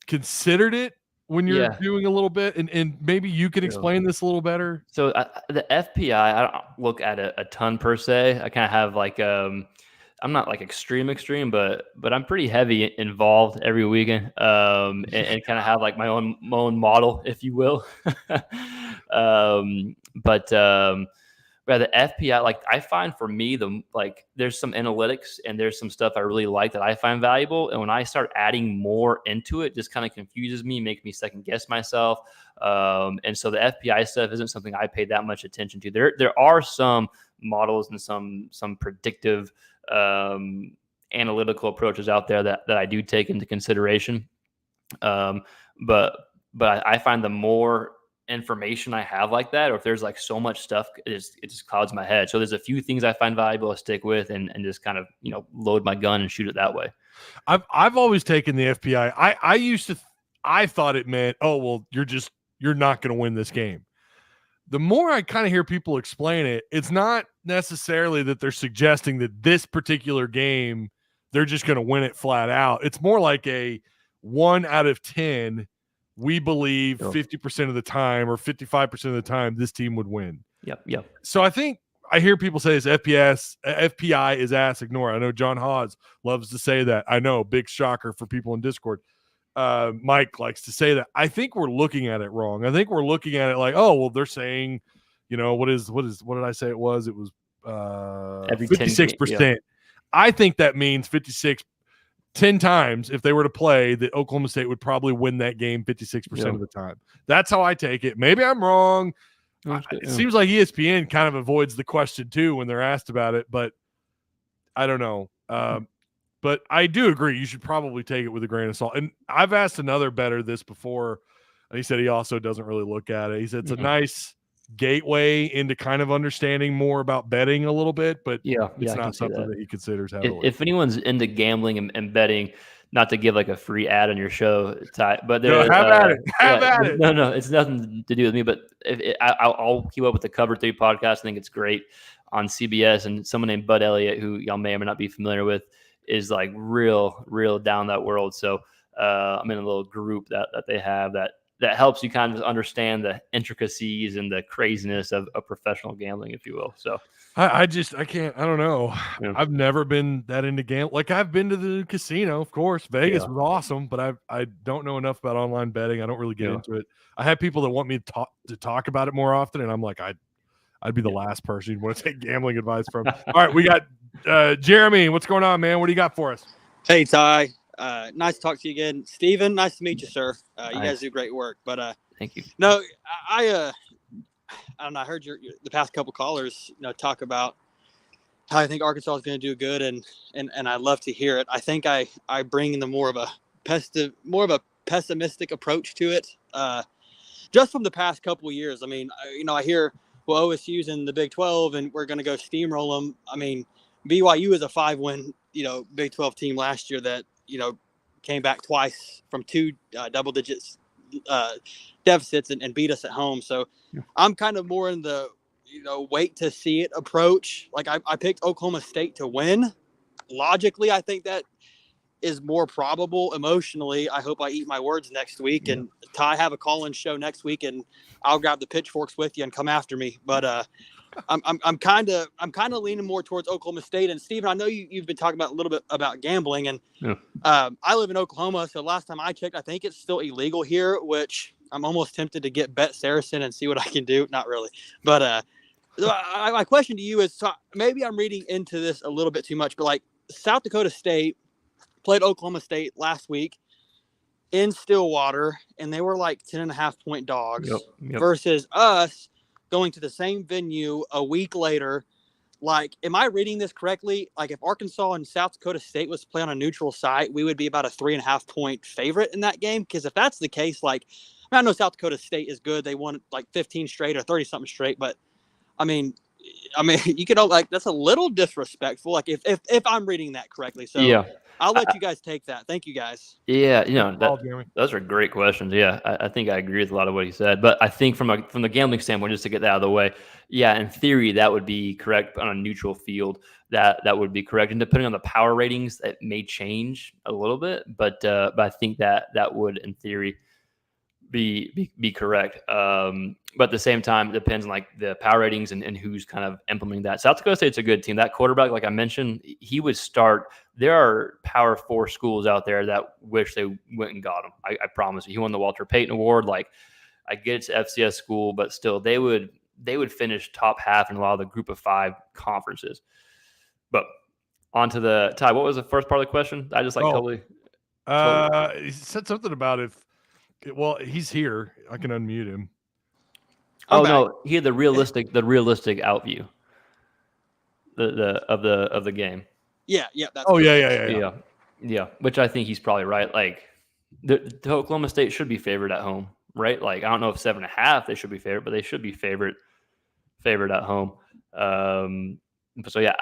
considered it when you're doing a little bit. And maybe you can explain this a little better. So the FPI, I don't look at a ton per se. I kind of have like, I'm not like extreme, but I'm pretty heavy involved every weekend, and kind of have like my own model, if you will. But the FPI, like I find for me, there's some analytics and there's some stuff I really like that I find valuable. And when I start adding more into it, just kind of confuses me, makes me second guess myself. And so the FPI stuff isn't something I pay that much attention to. There are some models and some predictive analytical approaches out there that I do take into consideration. But I find the more information I have like that, or if there's like so much stuff, it just clouds my head. So there's a few things I find valuable to stick with and just kind of, load my gun and shoot it that way. I've always taken the FPI. I thought it meant, oh, well, you're not going to win this game. The more I kind of hear people explain it, it's not necessarily that they're suggesting that this particular game, they're just going to win it flat out. It's more like a 1 out of 10, we believe 50% of the time or 55% of the time this team would win. Yep. So I think I hear people say this FPI is ass ignore. I know John Hawes loves to say that. I know, big shocker for people in Discord. Mike likes to say that. I think we're looking at it wrong. I think we're looking at it like, oh, well, they're saying, what did I say it was? It was 56%. I think that means 10 times if they were to play that Oklahoma State would probably win that game 56% of the time. That's how I take it. Maybe I'm wrong. It seems like ESPN kind of avoids the question too when they're asked about it, but I don't know. But I do agree. You should probably take it with a grain of salt. And I've asked another bettor this before, and he said he also doesn't really look at it. He said it's a nice gateway into kind of understanding more about betting a little bit, but it's not something that he considers heavily. If anyone's into gambling and betting, not to give like a free ad on your show, but have at it. No, it's nothing to do with me. But I'll keep up with the Cover 3 podcast. I think it's great on CBS, and someone named Bud Elliott, who y'all may or may not be familiar with, is like real down that world. So I'm in a little group that they have that helps you kind of understand the intricacies and the craziness of professional gambling, if you will. So I can't, I don't know. Yeah. I've never been that into gambling. Like I've been to the casino, of course. Vegas was awesome, but I don't know enough about online betting. I don't really get into it. I have people that want me to talk about it more often. And I'm like, I'd be the last person you'd want to take gambling advice from. All right. We got Jeremy. What's going on, man? What do you got for us? Hey, Ty. Nice to talk to you again. Steven, nice to meet you, sir. You guys do great work. But thank you. No, I don't know. I heard the past couple callers, talk about how I think Arkansas is going to do good, and I love to hear it. I think I bring in the more of a pessimistic approach to it, just from the past couple of years. I mean, I hear, well, OSU's in the Big 12 and we're going to go steamroll them. I mean, BYU is a 5-win, Big 12 team last year that, came back twice from 2 double digits deficits and beat us at home. So I'm kind of more in the, wait to see it approach. Like I picked Oklahoma State to win. Logically, I think that is more probable. Emotionally, I hope I eat my words next week. And Ty, have a call-in show next week, and I'll grab the pitchforks with you and come after me. But I'm kind of leaning more towards Oklahoma State. And Steven, I know you've been talking about a little bit about gambling, and I live in Oklahoma, so last time I checked, I think it's still illegal here, which I'm almost tempted to get Bet Saracen and see what I can do. Not really, but my question to you is, maybe I'm reading into this a little bit too much, but like South Dakota State played Oklahoma State last week in Stillwater, and they were like 10.5-point dogs versus us going to the same venue a week later. Like, am I reading this correctly? Like, if Arkansas and South Dakota State was to play on a neutral site, we would be about a 3.5-point favorite in that game. Because if that's the case, like, I know South Dakota State is good. They won like 15 straight or 30-something straight. But, I mean, you could, like, that's a little disrespectful. Like, if I'm reading that correctly. So, yeah. I'll let you guys take that. Thank you, guys. Yeah, those are great questions. Yeah, I think I agree with a lot of what he said. But I think from the gambling standpoint, just to get that out of the way, yeah, in theory, that would be correct on a neutral field. That would be correct. And depending on the power ratings, it may change a little bit. But I think that would, in theory, be correct. But at the same time, it depends on like the power ratings and who's kind of implementing that. South Dakota State's a good team. That quarterback, like I mentioned, he would start. There are Power 4 schools out there that wish they went and got him. I promise you. He won the Walter Payton Award. Like, I get it's FCS school, but still, they would finish top half in a lot of the Group of 5 conferences. But on to the Ty. What was the first part of the question? I just totally. He said something about well, he's here. I can unmute him. No, he had the realistic outview of the game. Yeah. That's Yeah. Which I think he's probably right. Like, the Oklahoma State should be favored at home, right? Like, I don't know if 7.5 they should be favored, but they should be favored at home. So yeah,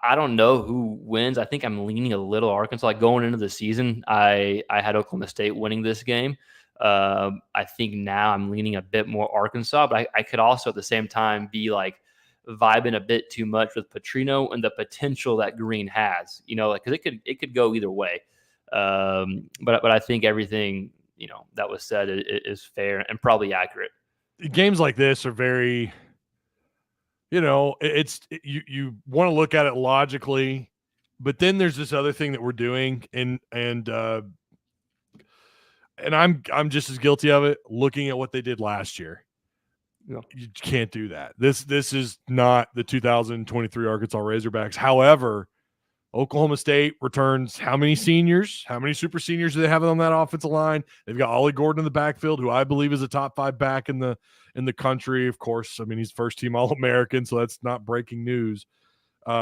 I don't know who wins. I think I'm leaning a little Arkansas. Like, going into the season, I had Oklahoma State winning this game. I think now I'm leaning a bit more Arkansas, but I could also at the same time be like vibing a bit too much with Petrino and the potential that Green has, like, because it could go either way. But I think everything, that was said is fair and probably accurate. Games like this are very, you want to look at it logically, but then there's this other thing that we're doing, and I'm just as guilty of it, looking at what they did last year. Yeah. You can't do that. This is not the 2023 Arkansas Razorbacks. However, Oklahoma State returns how many seniors? How many super seniors do they have on that offensive line? They've got Ollie Gordon in the backfield, who I believe is a top 5 back in the country. Of course, I mean, he's first team All-American, so that's not breaking news.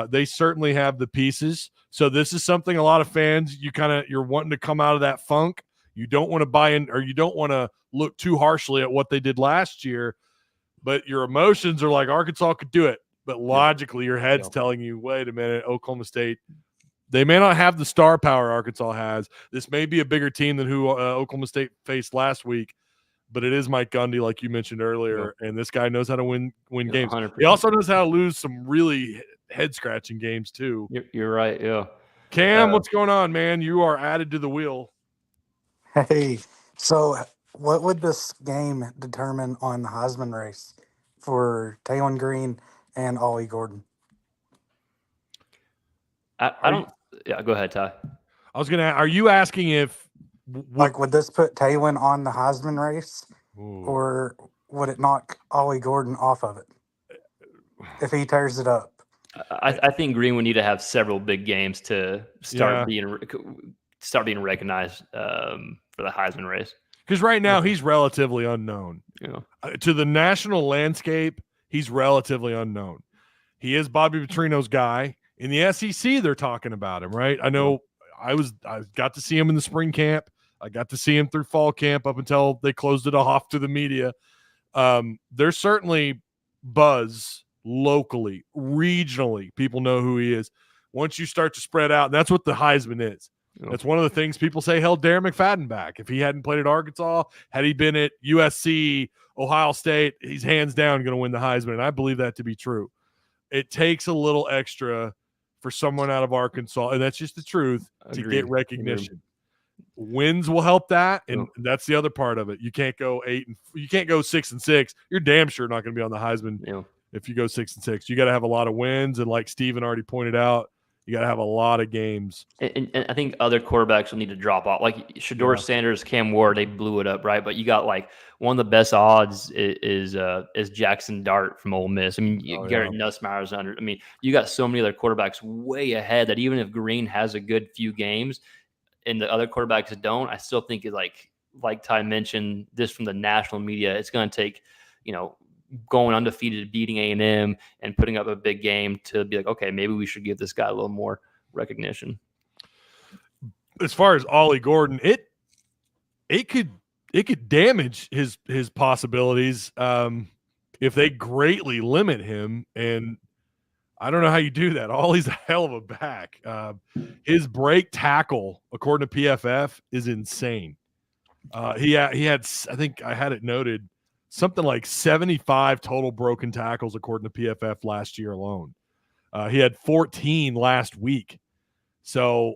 They certainly have the pieces. So this is something a lot of fans, you're wanting to come out of that funk. You don't want to buy in, or you don't want to look too harshly at what they did last year, but your emotions are like Arkansas could do it. But logically, your head's telling you, wait a minute, Oklahoma State, they may not have the star power Arkansas has. This may be a bigger team than who Oklahoma State faced last week, but it is Mike Gundy, like you mentioned earlier, and this guy knows how to win games. 100%. He also knows how to lose some really head-scratching games, too. You're right, yeah. Cam, what's going on, man? You are added to the wheel. Hey, so what would this game determine on the Heisman race for Taylon Green and Ollie Gordon? I don't. Yeah, go ahead, Ty. I was gonna. Are you asking if would this put Taylon on the Heisman race, Ooh. or would it knock Ollie Gordon off of it if he tears it up? I think Green would need to have several big games to start being recognized for the Heisman race. Because right now he's relatively unknown. To the national landscape, he's relatively unknown. He is Bobby Petrino's guy. In the SEC, they're talking about him, right? I know I got to see him in the spring camp. I got to see him through fall camp up until they closed it off to the media. There's certainly buzz locally, regionally. People know who he is. Once you start to spread out, that's what the Heisman is. That's one of the things people say held Darren McFadden back. If he hadn't played at Arkansas, had he been at USC, Ohio State, he's hands down going to win the Heisman, and I believe that to be true. It takes a little extra for someone out of Arkansas, and that's just the truth, to get recognition. Wins will help that, and that's the other part of it. You can't go 6-6. You're damn sure not going to be on the Heisman if you go 6-6. You got to have a lot of wins, and like Steven already pointed out, You got to have a lot of games. And I think other quarterbacks will need to drop off. Like Shador Sanders, Cam Ward, they blew it up, right? But you got like one of the best odds is Jackson Dart from Ole Miss. I mean, Garrett Nussmeier's under. I mean, you got so many other quarterbacks way ahead that even if Green has a good few games and the other quarterbacks don't, I still think it's like Ty mentioned, this from the national media, it's going to take, going undefeated, beating A&M and putting up a big game to be like, okay, maybe we should give this guy a little more recognition. As far as Ollie Gordon, it could damage his possibilities if they greatly limit him, and I don't know how you do that. Ollie's a hell of a back. His break tackle, according to PFF, is insane. He had, I think I had it noted, something like 75 total broken tackles according to PFF last year alone. He had 14 last week. So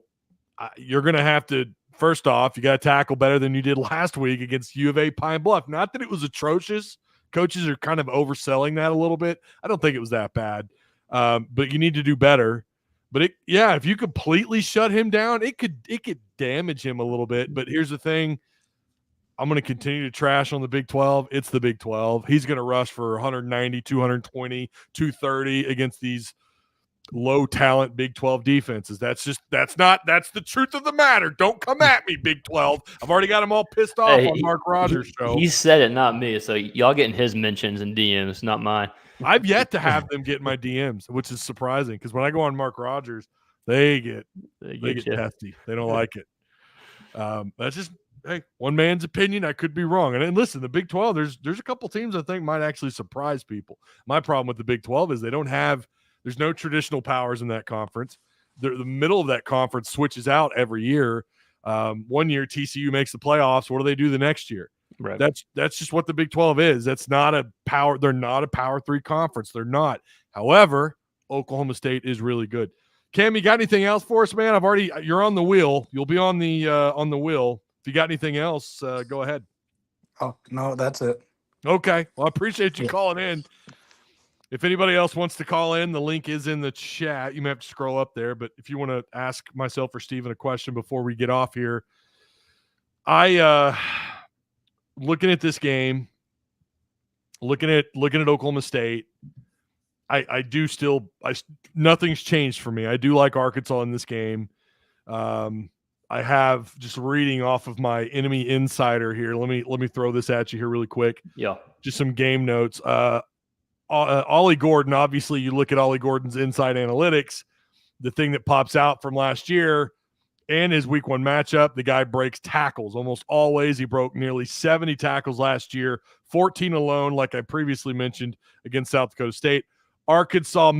you're going to have to, first off, you got to tackle better than you did last week against U of A Pine Bluff. Not that it was atrocious. Coaches are kind of overselling that a little bit. I don't think it was that bad. But you need to do better. But if you completely shut him down, it could damage him a little bit. But here's the thing. I'm going to continue to trash on the Big 12. It's the Big 12. He's going to rush for 190, 220, 230 against these low talent Big 12 defenses. That's the truth of the matter. Don't come at me, Big 12. I've already got them all pissed off on Mark Rogers' show. He said it, not me. So y'all getting his mentions and DMs, not mine. I've yet to have them get my DMs, which is surprising because when I go on Mark Rogers, they get testy. They don't like it. That's just, hey, one man's opinion. I could be wrong. And listen, the Big 12, there's a couple teams I think might actually surprise people. My problem with the Big 12 is there's no traditional powers in that conference. The middle of that conference switches out every year. 1 year TCU makes the playoffs. What do they do the next year? Right. That's just what the Big 12 is. That's not a power. They're not a Power 3 conference. They're not. However, Oklahoma State is really good. Cam, you got anything else for us, man? You're on the wheel. You'll be on the wheel. If you got anything else, go ahead. Oh, no, that's it. Okay. Well, I appreciate you calling in. If anybody else wants to call in, the link is in the chat. You may have to scroll up there, but if you want to ask myself or Steven a question before we get off here, looking at this game, looking at Oklahoma State, nothing's changed for me. I do like Arkansas in this game. I have, just reading off of my Enemy Insider here. Let me throw this at you here really quick. Yeah. Just some game notes. Ollie Gordon, obviously you look at Ollie Gordon's inside analytics, the thing that pops out from last year and his week 1 matchup, the guy breaks tackles almost always. He broke nearly 70 tackles last year, 14 alone, like I previously mentioned, against South Dakota State. Arkansas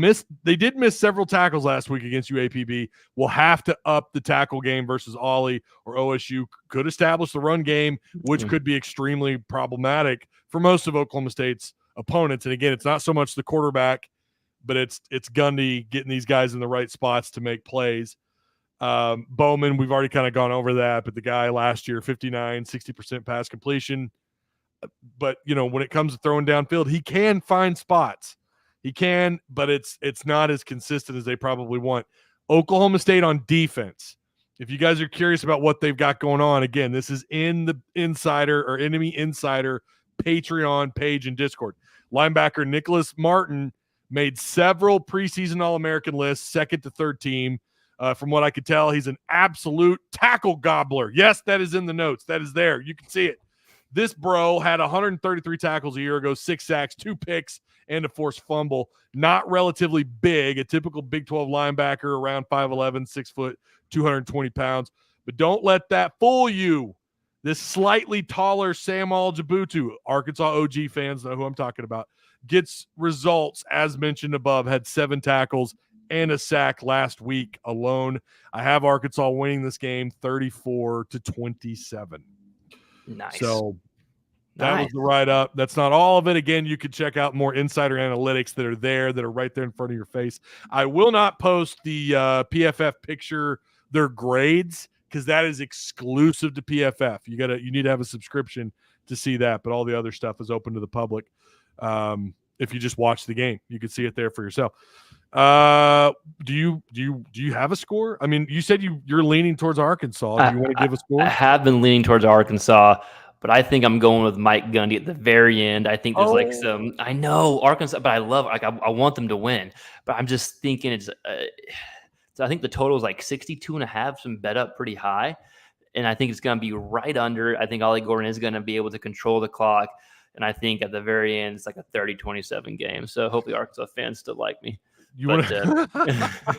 they did miss several tackles last week against UAPB. We'll have to up the tackle game versus Ollie, or OSU could establish the run game, which could be extremely problematic for most of Oklahoma State's opponents. And again, it's not so much the quarterback, but it's Gundy getting these guys in the right spots to make plays. Bowman, we've already kind of gone over that, but the guy last year, 60% pass completion. But, when it comes to throwing downfield, he can find spots. He can, but it's not as consistent as they probably want. Oklahoma State on defense. If you guys are curious about what they've got going on, again, this is in the Insider or Enemy Insider Patreon page and Discord. Linebacker Nicholas Martin made several preseason All-American lists, 2nd to 3rd team. From what I could tell, he's an absolute tackle gobbler. Yes, that is in the notes. That is there. You can see it. This bro had 133 tackles a year ago, 6 sacks, 2 picks, and a forced fumble. Not relatively big, a typical Big 12 linebacker, around 5'11", 6 foot, 220 pounds. But don't let that fool you. This slightly taller Sam Al-Jabutu, Arkansas OG fans know who I'm talking about, gets results as mentioned above, had 7 tackles and a sack last week alone. I have Arkansas winning this game 34-27. Nice. So that was the write-up. That's not all of it. Again, you could check out more insider analytics that are right there in front of your face. I will not post the PFF picture, their grades, because that is exclusive to PFF. You need to have a subscription to see that, but all the other stuff is open to the public. If you just watch the game, you can see it there for yourself. Do you have a score? I mean, you said you're leaning towards Arkansas. Do you want to give a score? I have been leaning towards Arkansas, but I think I'm going with Mike Gundy at the very end. I think there's like some. I know Arkansas, but I love like I want them to win. But I'm just thinking it's. So I think the total is like 62.5. Some bet up pretty high, and I think it's going to be right under. I think Ollie Gordon is going to be able to control the clock, and I think at the very end it's like a 30-27 game. So hopefully Arkansas fans still like me. You want to?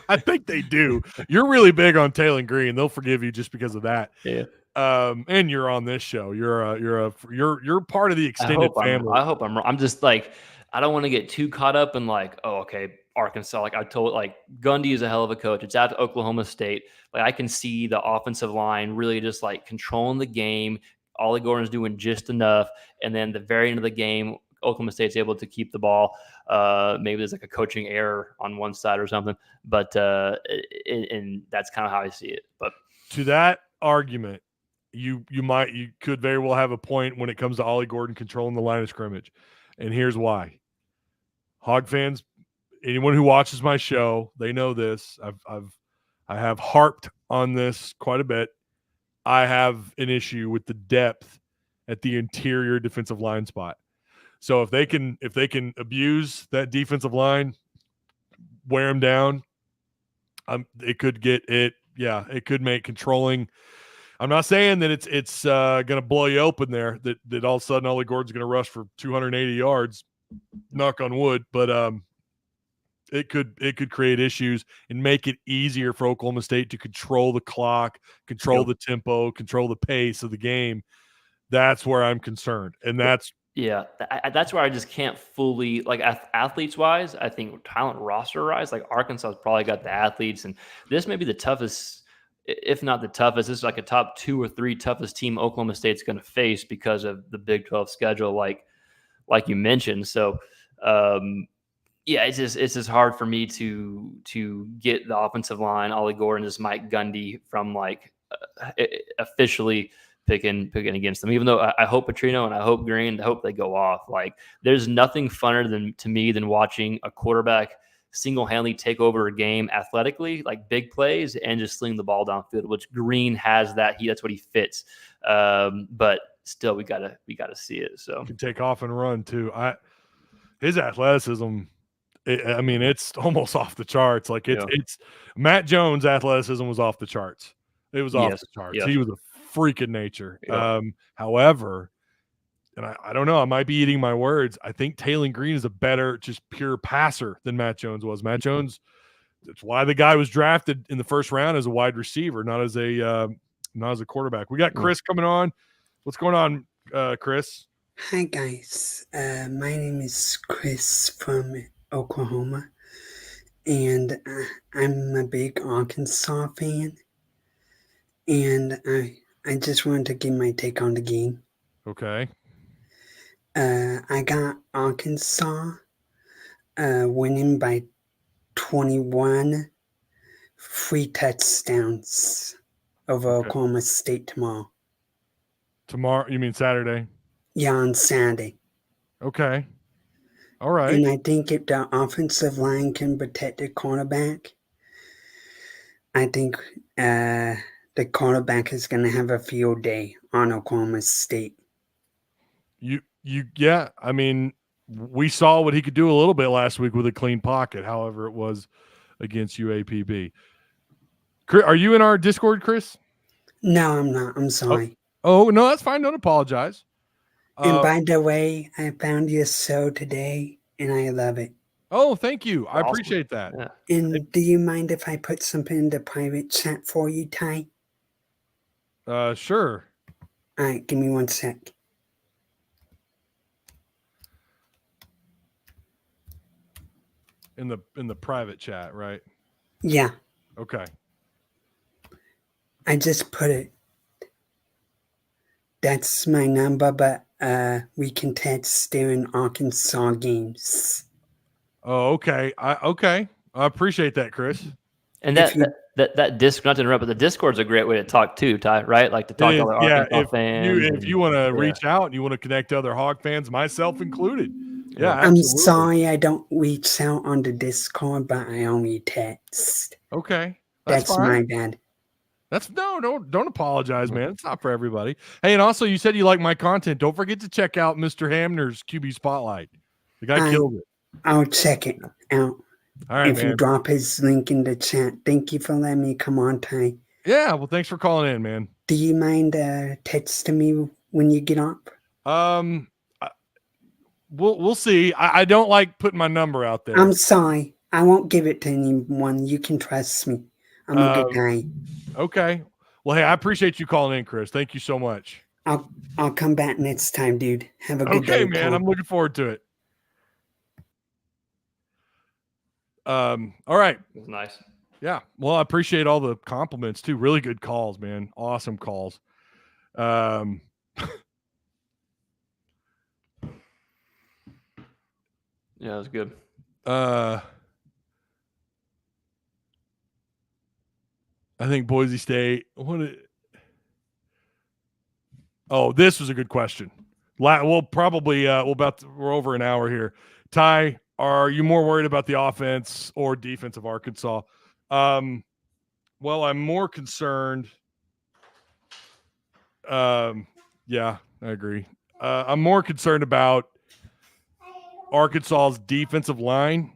I think they do. You're really big on Taylor Green. They'll forgive you just because of that. Yeah. And you're on this show. You're part of the extended family. I hope I'm wrong. I'm just like, I don't want to get too caught up in like, oh, okay, Arkansas. Like I told, like Gundy is a hell of a coach. It's at Oklahoma State. Like I can see the offensive line really just like controlling the game. Ollie Gordon's doing just enough, and then the very end of the game, Oklahoma State's able to keep the ball. Maybe there's like a coaching error on one side or something, but and that's kind of how I see it. But to that argument, you could very well have a point when it comes to Ollie Gordon controlling the line of scrimmage, and here's why. Hog fans, anyone who watches my show, they know this. I have harped on this quite a bit. I have an issue with the depth at the interior defensive line spot. So if they can abuse that defensive line, wear them down, it could get it. Yeah, it could make controlling. I'm not saying that it's going to blow you open there. That all of a sudden Ollie Gordon's going to rush for 280 yards. Knock on wood, but it could create issues and make it easier for Oklahoma State to control the clock, control the tempo, control the pace of the game. That's where I'm concerned, and that's. Yeah, that's where I just can't fully, like athletes-wise, I think talent roster-wise, like Arkansas's probably got the athletes, and this may be the toughest, if not the toughest, this is like a top 2 or 3 toughest team Oklahoma State's going to face because of the Big 12 schedule, like you mentioned. So, yeah, it's just hard for me to get the offensive line, Ollie Gordon, just Mike Gundy from like officially picking against them, even though I hope Petrino and I hope Green, I hope they go off. Like there's nothing funner to me than watching a quarterback single-handedly take over a game athletically, like big plays and just sling the ball downfield, which Green has that's what he fits. But still we gotta see it. So he can take off and run too. His athleticism, I mean, it's almost off the charts. Like it's Matt Jones' athleticism was off the charts. It was off the charts. He was a freak in nature. However, and I don't know, I might be eating my words. I think Taylor Green is a better, just pure passer than Matt Jones was. Matt Jones, that's why the guy was drafted in the first round as a wide receiver, not as a quarterback. We got Chris coming on. What's going on, Chris? Hi guys. My name is Chris from Oklahoma, and I'm a big Arkansas fan. And I just wanted to give my take on the game. Okay. I got Arkansas winning by 21, 3 touchdowns over Oklahoma State tomorrow. Tomorrow? You mean Saturday? Yeah, on Saturday. Okay. All right. And I think if the offensive line can protect the cornerback, I think the cornerback is going to have a field day on Oklahoma State. Yeah. I mean, we saw what he could do a little bit last week with a clean pocket. However, it was against UAPB. Are you in our Discord, Chris? No, I'm not. I'm sorry. Oh no, that's fine. Don't apologize. And by the way, I found your show today, and I love it. Oh, thank you. I appreciate that. Yeah. And do you mind if I put something in the private chat for you, Ty? Sure. All right, give me 1 sec. In the private chat, right? Yeah. Okay. I just put it. That's my number, but we can text during Arkansas games. Oh, okay. I appreciate that, Chris. And that disc, not to interrupt, but the Discord's a great way to talk too, Ty, right? Like to talk to other Arkansas fans. If you want to reach out and you want to connect to other Hog fans, myself included, Yeah, I'm absolutely. sorry I don't reach out on the Discord, but I only text. Okay, that's That's fine. my bad. That's don't apologize, man. It's not for everybody. Hey, and also you said you like my content. Don't forget to check out Mr. Hamner's QB Spotlight. The guy killed it. I'll check it out. All right, if you man. drop his link in the chat. Thank you for letting me come on, Ty. Yeah, well, thanks for calling in, man. Do you mind texting me when you get up? We'll see. I don't like putting my number out there. I'm sorry. I won't give it to anyone. You can trust me. I'm a good guy. Okay. Well, hey, I appreciate you calling in, Chris. Thank you so much. I'll come back next time, dude. Have a good day. Okay, man. I'm looking forward to it. All right. That's nice. Yeah. Well, I appreciate all the compliments too. Really good calls, man. Awesome calls. Yeah, that was good. I think Boise State. This was a good question. We'll probably we're over an hour here. Ty, are you more worried about the offense or defense of Arkansas? Well, I'm more concerned. Yeah, I agree. I'm more concerned about Arkansas's defensive line,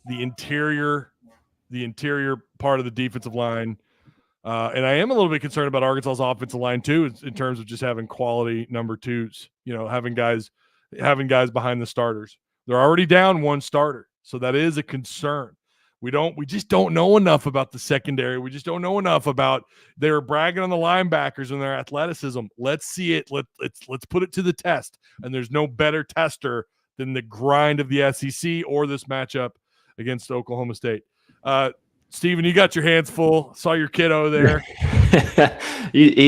the interior part of the defensive line. And I am a little bit concerned about Arkansas's offensive line too, in terms of just having quality number twos, having guys behind the starters. They're already down one starter. So that is a concern. We just don't know enough about the secondary. We just don't know enough about. They were bragging on the linebackers and their athleticism. Let's see it. Let's put it to the test. And there's no better tester than the grind of the SEC or this matchup against Oklahoma State. Steven, you got your hands full. Saw your kiddo there.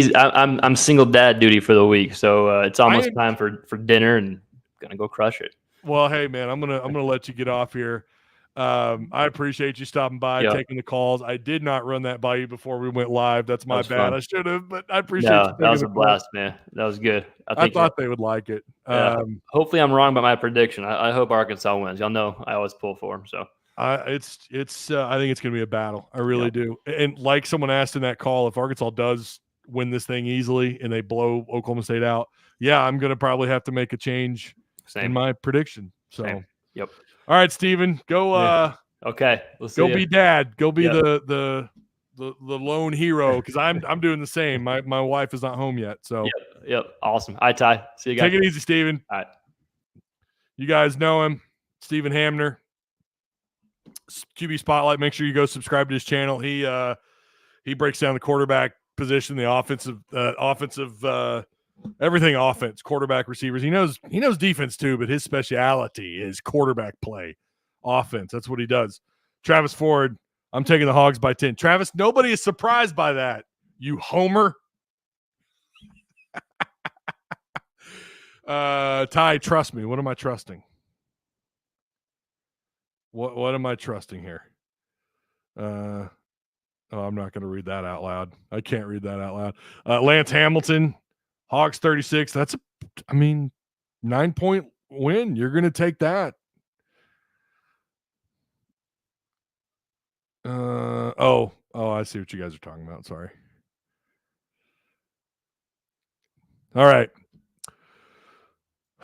I'm single dad duty for the week, so it's almost time for dinner, and gonna go crush it. Well, hey man, I'm gonna let you get off here. I appreciate you stopping by, taking the calls. I did not run that by you before we went live. That's my bad. Fun. I should have, but I appreciate you. That was a blast, man. That was good. I thought they would like it. Hopefully, I'm wrong about my prediction. I hope Arkansas wins. Y'all know I always pull for them. So I think it's going to be a battle. I really do. And like someone asked in that call, if Arkansas does win this thing easily and they blow Oklahoma State out, I'm going to probably have to make a change in my prediction. So, Yep. All right, Steven, go. Okay, go be dad. Go be the lone hero, because I'm doing the same. My wife is not home yet. So yep. Awesome. All right, Ty. See you guys. Take it easy, Steven. All right. You guys know him, Steven Hamner. QB Spotlight. Make sure you go subscribe to his channel. He breaks down the quarterback position, the offensive everything offense, quarterback, receivers. He knows defense too, but his speciality is quarterback play, offense. That's what he does. Travis Ford, I'm taking the Hogs by 10. Travis, nobody is surprised by that. You homer. Ty, trust me. What am I trusting? What am I trusting here? I'm not going to read that out loud. I can't read that out loud. Lance Hamilton, Hogs 36. That's 9-point win. You're going to take that. I see what you guys are talking about. Sorry. All right.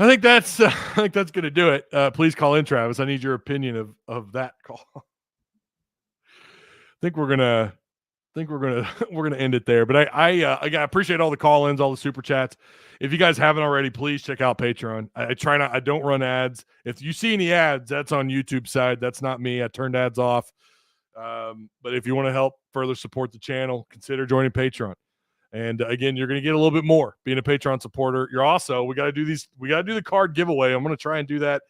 I think that's going to do it. Please call in, Travis. I need your opinion of that call. I think we're gonna end it there. But I appreciate all the call-ins, all the super chats. If you guys haven't already, please check out Patreon. I don't run ads. If you see any ads, that's on YouTube side. That's not me. I turned ads off. But if you want to help further support the channel, consider joining Patreon. And again, you're going to get a little bit more being a Patreon supporter. We got to do the card giveaway. I'm going to try and do that.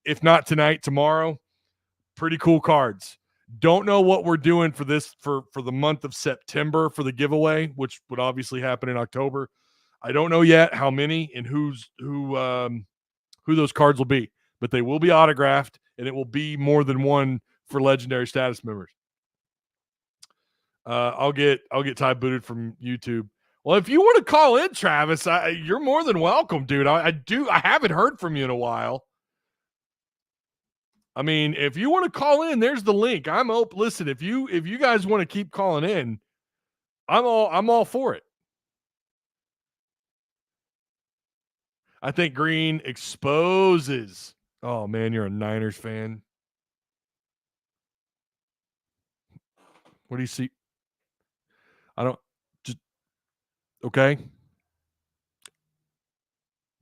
If not tonight, tomorrow. Pretty cool cards. Don't know what we're doing for this for the month of September for the giveaway, which would obviously happen in October. I don't know yet how many and who those cards will be, but they will be autographed, and it will be more than one for legendary status members. I'll get Ty booted from YouTube. Well, if you want to call in, Travis, you're more than welcome, dude. I haven't heard from you in a while. I mean, if you want to call in, there's the link. I'm open. Listen, if you guys want to keep calling in, I'm all for it. I think Green exposes. Oh man, you're a Niners fan. What do you see? I don't just okay.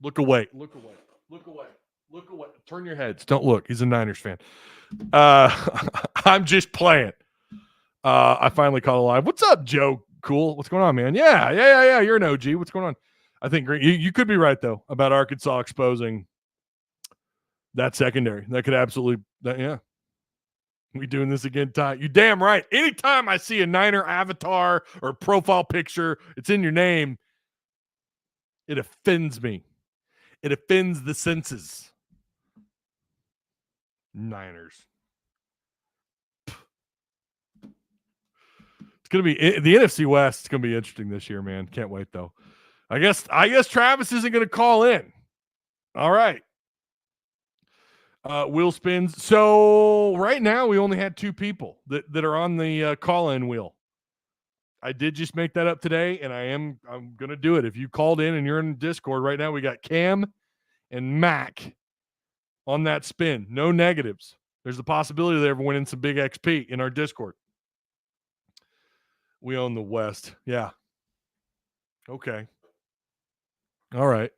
Look away. Look away. Look away. Look away. Turn your heads. Don't look. He's a Niners fan. I'm just playing. I finally caught a live. What's up, Joe? Cool. What's going on, man? Yeah. You're an OG. What's going on? I think you could be right though about Arkansas exposing that secondary. That could absolutely. Yeah. We doing this again, Ty? You damn right. Anytime I see a Niner avatar or profile picture, it's in your name. It offends me. It offends the senses. Niners. It's gonna be the NFC West. It's gonna be interesting this year, man. Can't wait though. I guess Travis isn't gonna call in. All right. Wheel spins. So right now we only had 2 people that are on the call-in wheel. I did just make that up today, and I'm gonna do it. If you called in and you're in Discord right now, we got Cam and Mac on that spin. No negatives. There's the possibility they're winning some big XP in our Discord. We own the West. Yeah. Okay. All right.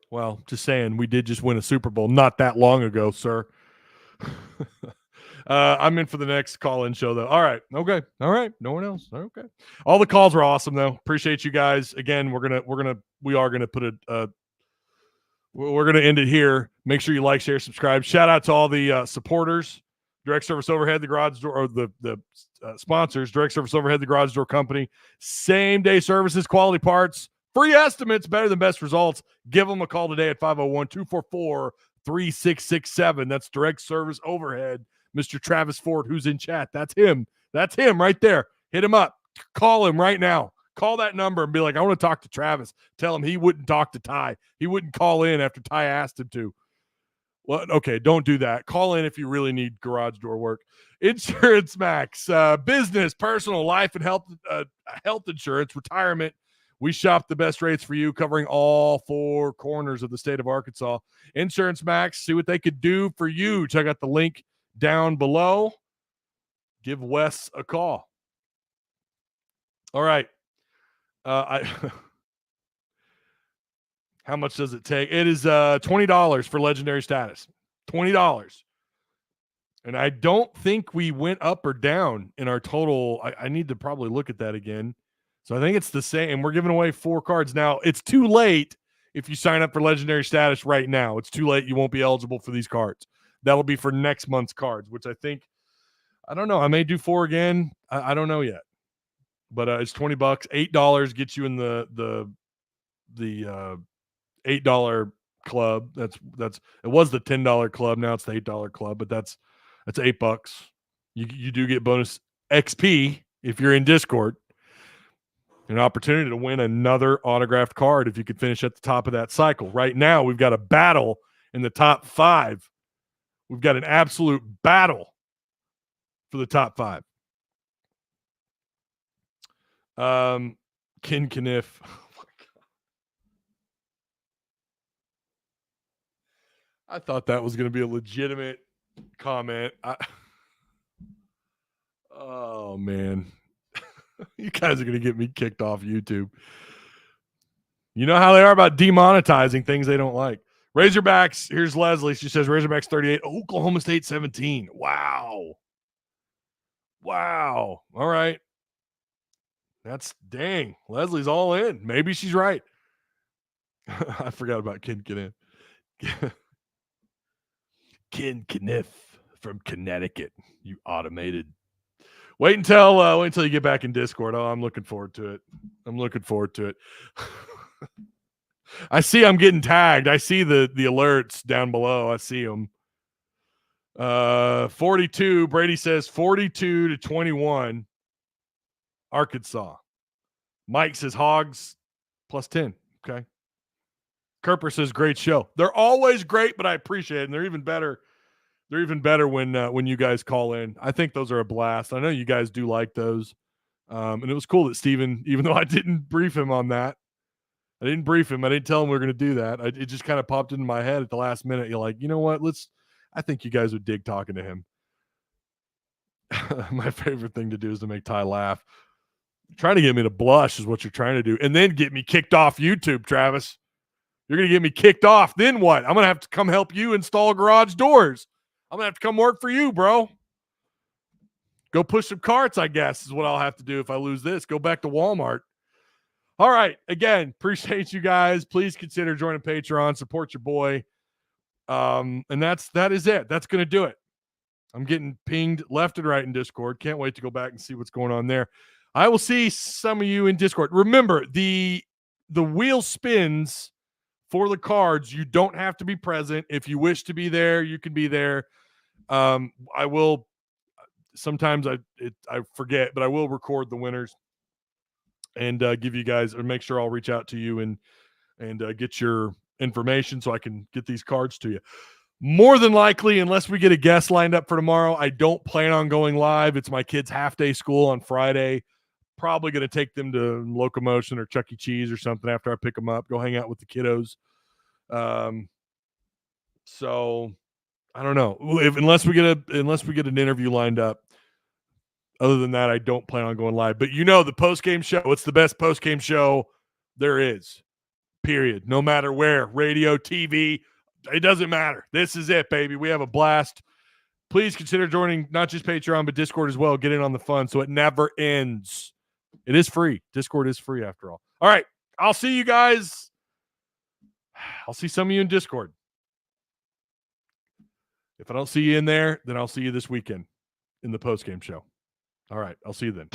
Well, just saying, we did just win a Super Bowl not that long ago, sir. I'm in for the next call-in show, though. All right. Okay. All right. No one else. Okay. All the calls were awesome, though. Appreciate you guys. Again, we are gonna put we're gonna end it here. Make sure you like, share, subscribe. Shout out to all the supporters, Direct Service Overhead, the garage door, or the sponsors, Direct Service Overhead, the garage door company, same day services, quality parts, free estimates, better than best results. Give them a call today at 501-244-3667. That's Direct Service Overhead. Mr. Travis Ford, who's in chat. That's him. That's him right there. Hit him up. Call him right now. Call that number and be like, I want to talk to Travis. Tell him he wouldn't talk to Ty. He wouldn't call in after Ty asked him to. Well, okay, don't do that. Call in if you really need garage door work. Insurance Max, business, personal, life, and health insurance, retirement. We shop the best rates for you, covering all 4 corners of the state of Arkansas. Insurance Max, see what they could do for you. Check out the link down below. Give Wes a call. All right. How much does it take? It is $20 for legendary status. $20. And I don't think we went up or down in our total. I need to probably look at that again. So I think it's the same. And we're giving away 4 cards. Now, it's too late if you sign up for legendary status right now. It's too late. You won't be eligible for these cards. That'll be for next month's cards, which I think, I don't know. I may do 4 again. I don't know yet. But it's $20. $8 gets you in the $8 club. That's it was the $10 club. Now it's the $8 club, but that's $8. You do get bonus XP if you're in Discord. An opportunity to win another autographed card if you could finish at the top of that cycle. Right now, we've got a battle in the top 5. We've got an absolute battle for the top 5. Ken Kniff. Oh my God. I thought that was going to be a legitimate comment. Oh, man. You guys are going to get me kicked off YouTube. You know how they are about demonetizing things they don't like. Razorbacks, here's Leslie. She says Razorbacks 38, Oklahoma State 17. Wow. All right. That's dang. Leslie's all in. Maybe she's right. I forgot about Ken Kniff. Ken Kniff from Connecticut. You automated. Wait until you get back in Discord. Oh, I'm looking forward to it. I see I'm getting tagged. I see the alerts down below. I see them. 42. Brady says 42-21. Arkansas. Mike says Hogs +10. Okay. Kerper says great show. They're always great, but I appreciate it. And they're even better They're even better when you guys call in. I think those are a blast. I know you guys do like those. And it was cool that Steven, even though I didn't brief him on that, I didn't brief him. I didn't tell him we were going to do that. It just kind of popped into my head at the last minute. You're like, you know what? I think you guys would dig talking to him. My favorite thing to do is to make Ty laugh. Trying to get me to blush is what you're trying to do. And then get me kicked off YouTube, Travis. You're going to get me kicked off. Then what? I'm going to have to come help you install garage doors. I'm going to have to come work for you, bro. Go push some carts, I guess, is what I'll have to do if I lose this. Go back to Walmart. All right. Again, appreciate you guys. Please consider joining Patreon. Support your boy. And that is it. That's going to do it. I'm getting pinged left and right in Discord. Can't wait to go back and see what's going on there. I will see some of you in Discord. Remember, the wheel spins for the cards. You don't have to be present. If you wish to be there, you can be there. I will. Sometimes I forget, but I will record the winners and give you guys, or make sure I'll reach out to you and get your information so I can get these cards to you. More than likely, unless we get a guest lined up for tomorrow, I don't plan on going live. It's my kids' half-day school on Friday. Probably going to take them to Locomotion or Chuck E. Cheese or something after I pick them up, go hang out with the kiddos. So I don't know. Unless we get an interview lined up. Other than that, I don't plan on going live. But the post-game show, it's the best post-game show there is. Period. No matter where, radio, TV, it doesn't matter. This is it, baby. We have a blast. Please consider joining not just Patreon, but Discord as well. Get in on the fun so it never ends. It is free. Discord is free after all. All right. I'll see you guys. I'll see some of you in Discord. If I don't see you in there, then I'll see you this weekend in the post-game show. All right. I'll see you then.